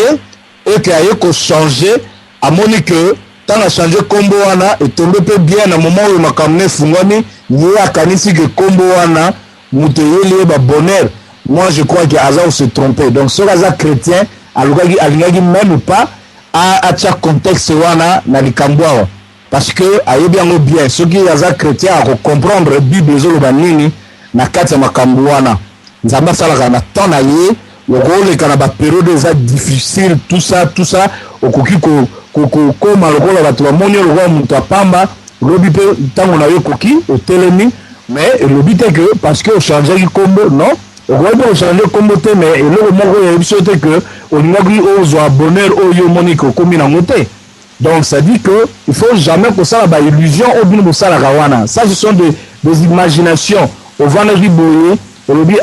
et que aye ko changer amoni que tant a changer kombo wana et tombe pe bien na moment où makamne fungoni ye akanisi que kombo wana muteyeli ba bonheur. Moi je crois que Aza se tromper. Donc ce Aza chrétien alingaki même pas à chaque contexte wana na likambwa parce que ayebi yango bien soki aza chrétien a comprendre Bible ezoloba nini na kati ya makambo wana nzambe asalaka na temps na ye okoleka na bapériode eza difficile tout ça okoki kokoma lokola bato bamoni lokola moto apamba lobi mpe ntango na yo ekoki otelemi mais elobi te que parce que ochangeaki kombo non okoki ochange kombo te mais eloko moko oyebi biso te que olingaki ozwa bonheur oyo omoni kokomi nango te. Donc ça dit que il faut jamais que ça ba illusion au bino bosala kawana. Ça ce sont des imaginations. Au vendredi boye, olobi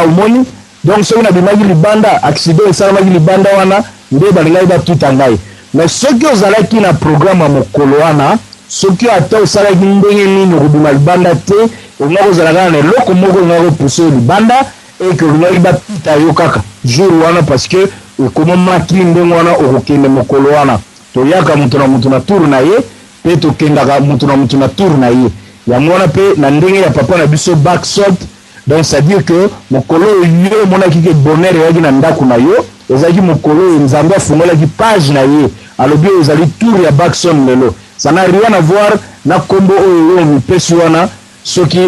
omoni. Donc ce qu'on a bimagi libanda accident ça magi libanda wana nde balingai ba tutangai. Mais ce qui ozala ki na programme à mokolo wana, ce qui ata osala ki ndenge nini ko bima libanda te, on a ozala na loko moko ngako pousser libanda et que ngaki ba tutayo kaka. Jour wana parce que comment makili ndenge wana okokende mokolo wana. Toyaka mutu na tour na ye pe tokendaka mutu na tour na ye yango wana pe na ndenge ya papa na biso back salt. Donc ça veut dire que mokolo yo monaki ke bonheur yaki na ndako na yo ezaki mokolo nzambe afungola ki page na ye alobi ezali tour ya back salt lelo ça n'a rien à voir na kombo oyo mpesi wana soki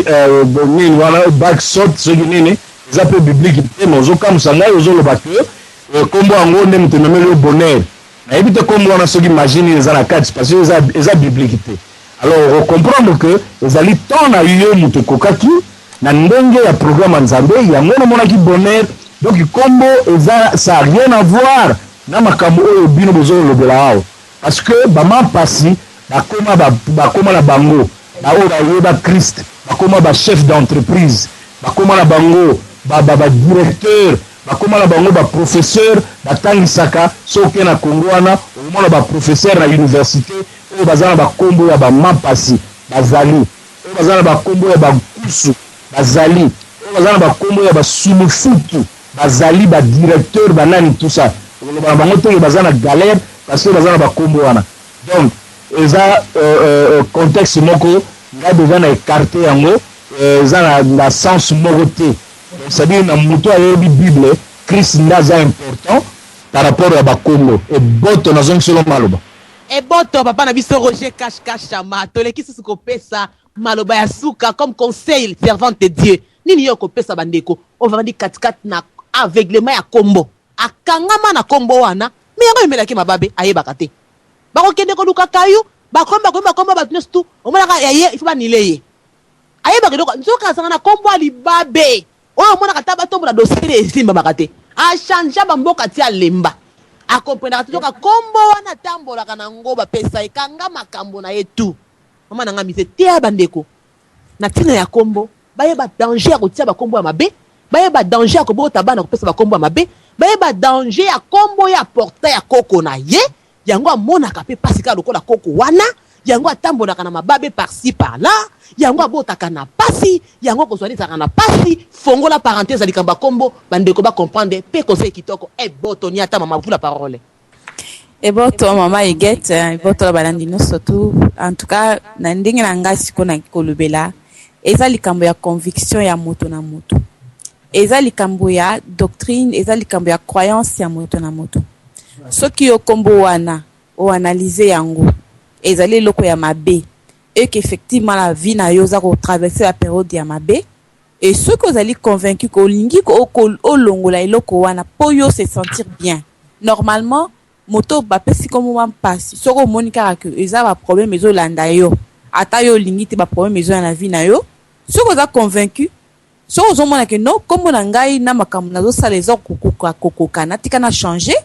nini wana back salt soki nini eza pe biblique te mozoka musanga ozoloba ke kombo yango nde mutememeli bonheur. Et puis comme on a ce qui imagine les à la carte parce que les bibliques. Alors comprendre que ezali temps na yo mutu kokaki na ndenge ya programme nzambe yango na monaki bonheur donc kombo ça a rien à voir na makambo oyo bino bozo lobela awo parce que bama pasi bakoma na bango baoyo bayeba Christ bakoma ba chef d'entreprise bakoma na bango ba directeur bakoma na bango ba professeur batangisaka soki na Kongo wana omona ba professeur na université oyo bazana ba kombo ya ba mapasi bazali oyo bazana ba kombo ya ba kusu bazali oyo bazana ba kombo ya ba sumufutu bazali ba directeur banani tout ça ba bango to bazana galère parce que bazana ba kombo wana donc eza contexte moko nga devant na écarter yango eza na sens moko te c'est-à-dire na muto ayebi Bible Christ ndaza important par rapport à bakombo et boto na zongi solo maloba et boto papa na biso Roger Cache Chama toleki susu kopesa maloba ya suka comme conseil servante de Dieu nini yo kopesa bandeko on va dire katikati na aveuglement ya kombo akangama na kombo wana mais yango emelaki mababe ayebaka te bakokende koluka kayu bakomba batunesu tu omonaka yaye il faut banileye ayebaka doko nzoka asanga na kombo alibabe oyo omonaka ta batombola dossier esimba bakate achangea bamboka ti alemba akomprendaka te nzoka kombo wana tambolaka na ngo bapesa ekanga makambo na ye tu mama nanga mise te ya bandeko na ntina ya kombo bayeba danger ya kotia bakombo ya mabe bayeba danger ya kobota bana kopesa bakombo ya mabe bayeba danger ya kombo ya porta ya koko na ye yango amonaka mpe pasi kaka lokola koko wana yango atambolaka na mababe par-ci par-là yango abotaka na pasi yango kozwalizaka na pasi fongola parenthèse likambo kombo bandeko ba comprendre pe conseil kitoko boto ni ata mama vous la parole boto mama Huguette boto la balandi no surtout en tout cas na ndenge na ngasi kona kolobela eza likambo ya conviction ya moto na moto eza likambo ya doctrine eza likambo ya croyance ya moto na moto soki yo kombo wana o analyser yango ezali loko ya mabe et qu'effectivement la vie na yo za ko traverser la période ya mabe et ceux que vous allez convaincu que lingi ko olongola eloko wana po yo se sentir bien normalement moto ba pesi comme moi passe soko monika que eza ba problème ezo landa yo ata yo lingi te ba problème ezo na vie na yo soko za convaincu soko zo mona que non comme na ngai na makambo na zo sala ezo kokoka na tika na changer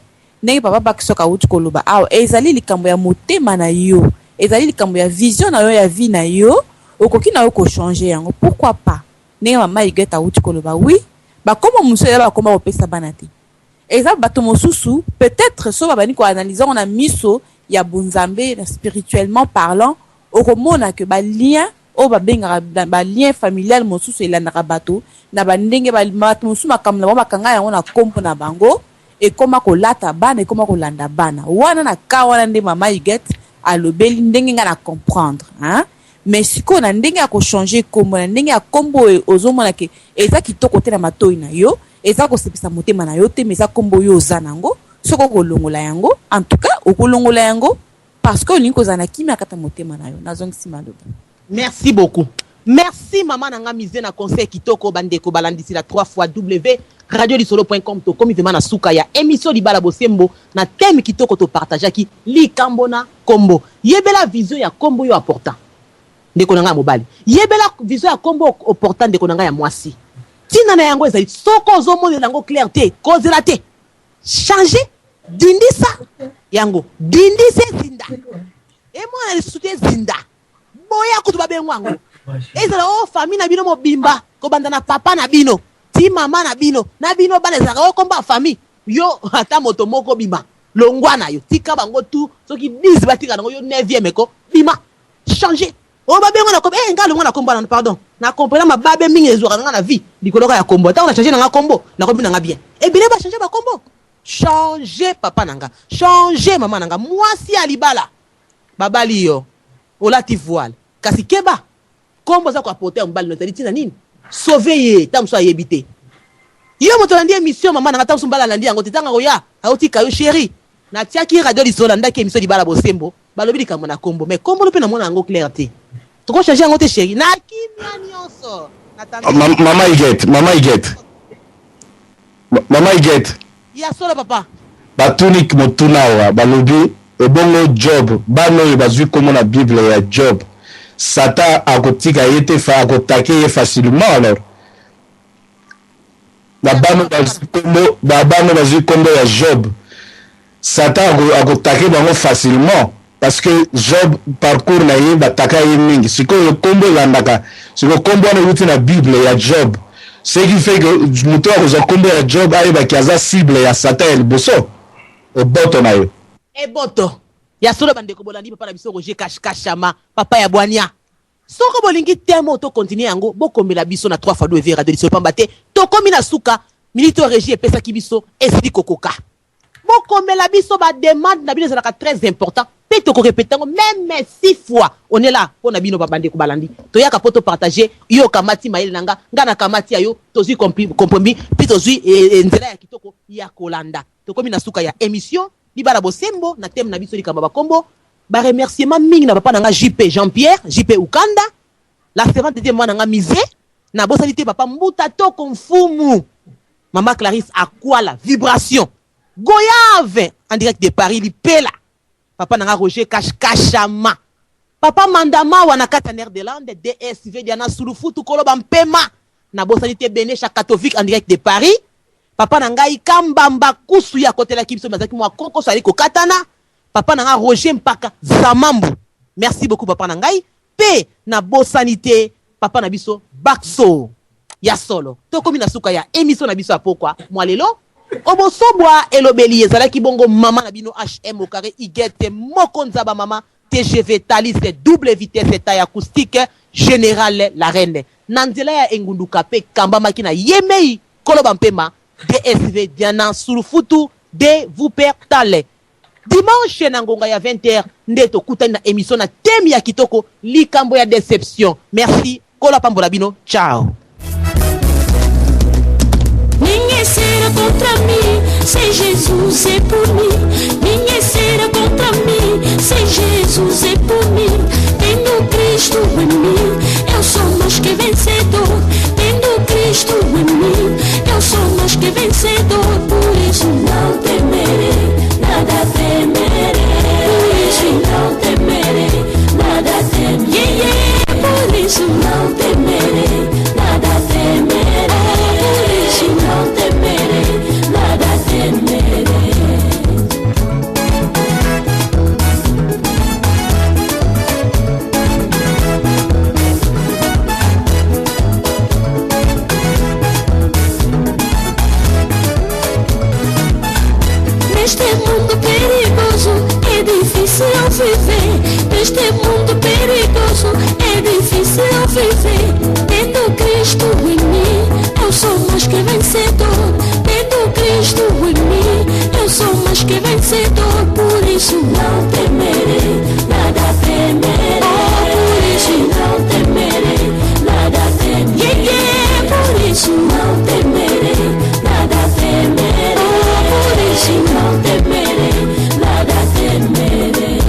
ndenge papa bakisoka uti koloba awa ezali likambo ya motema na yo ezali likambo ya vision na yo ya vie na yo okoki na yo ko changer yango pourquoi pas ndenge mama Huguette uti koloba oui bakoma muso ya bakoma kopesa bana te eza bato mosusu peut-être so babani ko analyser on a miso ya bunzambe spirituellement parlant okomona que ba lien o babenga ba lien familial mosusu elandaka bato na bandenge ba mosusu makamla ba makanga yango na kompo na bango et comment ko lata bana et comment ko landa bana wana na ka wana nde mama Huguette alobeli ndenge nga na comprendre hein mais siko na ndenge ya ko changer kombo na ndenge ya kombo ozomona ke eza kitoko te na matoi na yo eza ko sepisa motema na yo te mais eza kombo yo zanango soko ko longola yango en tout cas okolongola yango parce que olingi kozana kimia kata motema na yo nazongi simaloba. Merci beaucoup. Merci maman nanga mise na conseil kitoko bandeko balandisi la 3 fois W radiodisolo.com to komi vema na suka ya émission libala bosembo na thème kitoko to partager ki likambo na kombo yebela vision ya kombo yo important ndeko nanga mobali yebela vision ya kombo important ndeko nanga ya mwasi tina na yango ezali soko zo mona yango clarté kozela te changer dindisa yango dindise zinda e mwana le soutien zinda boya kutuba bengwango ezala o famille na bino mobimba ko banda na papa na bino ti mama na bino bana ezaka o komba famille yo ata moto moko bima longwana yo tika bango tu soki 10 batika nango yo 9e ko bima changer o babengo na komba ngalo ngona komba na pardon na comprendre mababe mingi ezwaka na vie likoloka ya kombo ta on a changer na kombo na kombi na bien e bile ba changer ba kombo changer papa nanga changer mama nanga mwasi alibala babali yo olati voile kasi keba kombo za ko apporter mbali no tali tina nini sauver ye tamso ayebite yo moto landi émission mama nanga tamso mbala landi yango tetanga koya aotika yo chéri na tiaki radio lisola ndaki émission libala bosembo balobi likambo na kombo mais kombo lope na mona yango clarté toko changer yango te chéri na kimia nyonso mama Huguette ya solo papa batunik motunawa balobi ebongo job bano bazui komo na bible ya job Satan akotika yete akotake facilement alors. Babano bazui kombo ya Job. Satan akotake bango facilement parce que Job parcours na ye bataka ye mingi. Siko yo kombo landaka. Siko kombo na yuti na Bible ya Job. Ce qui fait que muto akoza kombo ya Job aye bakiaza cible ya Satan el boso. Eboto na yo. Eboto. Ya solo bandeko bolandi papa na biso Roger Kashama papa ya Bwania. Soko bolingi temo to continuer yango bokombela biso na 3 fois 2 vera de pamba te to komi na suka milito régie pesa ki biso esili kokoka bokombela biso ba demande na biso na très important pe to ko répéter même 6 fois on est là pona bino babande ko balandi to yaka poto partager yo kamati maile nanga ngana kamati ayo tozui compromis puis tozui nzela ya kitoko ya kolanda to komi na suka ya émission libala bosembo na thème na biso likamba bakombo. Ba remerciement mingi na papa nanga JP Jean-Pierre, JP Ukanda, la servante de moi nanga misé, na bosalité papa Mbuta to konfumu. Maman Clarisse Akwala, vibration. Goyave en direct de Paris Lipela. Papa nanga Roger Kashama. Papa Mandama wana kataner de Lande DSV Diana Sulufutu Koloba Mpema. Na bosalité Benesha Katovic en direct de Paris. Papa nanga Ikambamba kusu ya côté la kibso mazaki moi koko sali ko katana. Papa nanga Roger Mpaka Zamambu. Merci beaucoup papa nangai. P na bosanité papa na biso Bakso. Ya solo. Toko mina suka ya émission na biso apokwa. Moi lelo. Obosobwa elobeli ezalaki bongo mama na bino HM au carré igete mokonzaba mama TGV Thalys double vitesse taille acoustique général la reine. Nanzela ya engunduka pe kamba makina yemei koloba mpema DSV Diana Sulufutu de vous pertale. Dimanche nangonga ya 20h ndeto kutani na émission na thème ya kitoko likambo ya déception. Merci kola pambola bino. Ciao. Ninguém será contra mim, se Jesus é por mim. Ninguém será contra mim, se Jesus é por mim. Tendo Cristo em mim, eu sou mais que vencedor. Tendo Cristo em mim, eu sou mais que vencedor. Por isso não temerei, nada temerei. Por isso não temerei, nada temerei. Por isso não temerei, nada temerei. Por isso não temerei, nada temerei. Neste mundo perigoso é difícil viver. Neste mundo perigoso é difícil viver. Tendo Cristo em mim, eu sou mais que vencedor. Tendo Cristo em mim, eu sou mais que vencedor. Por isso não temerei, nada temerei. Por isso não temerei, nada temerei. Por isso não temerei, nada temerei. Por isso não temerei, nada temerei.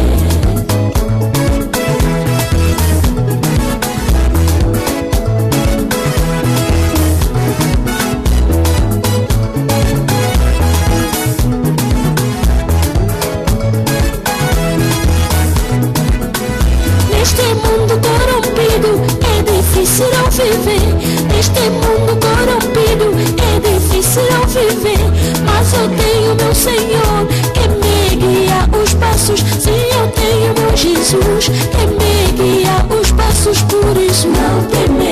Neste mundo corrompido é difícil viver. Neste mundo corrompido é difícil viver. Mas eu tenho meu Senhor que me guia os passos. Sim, eu tenho meu Jesus que me guia os passos. Por isso não temerei.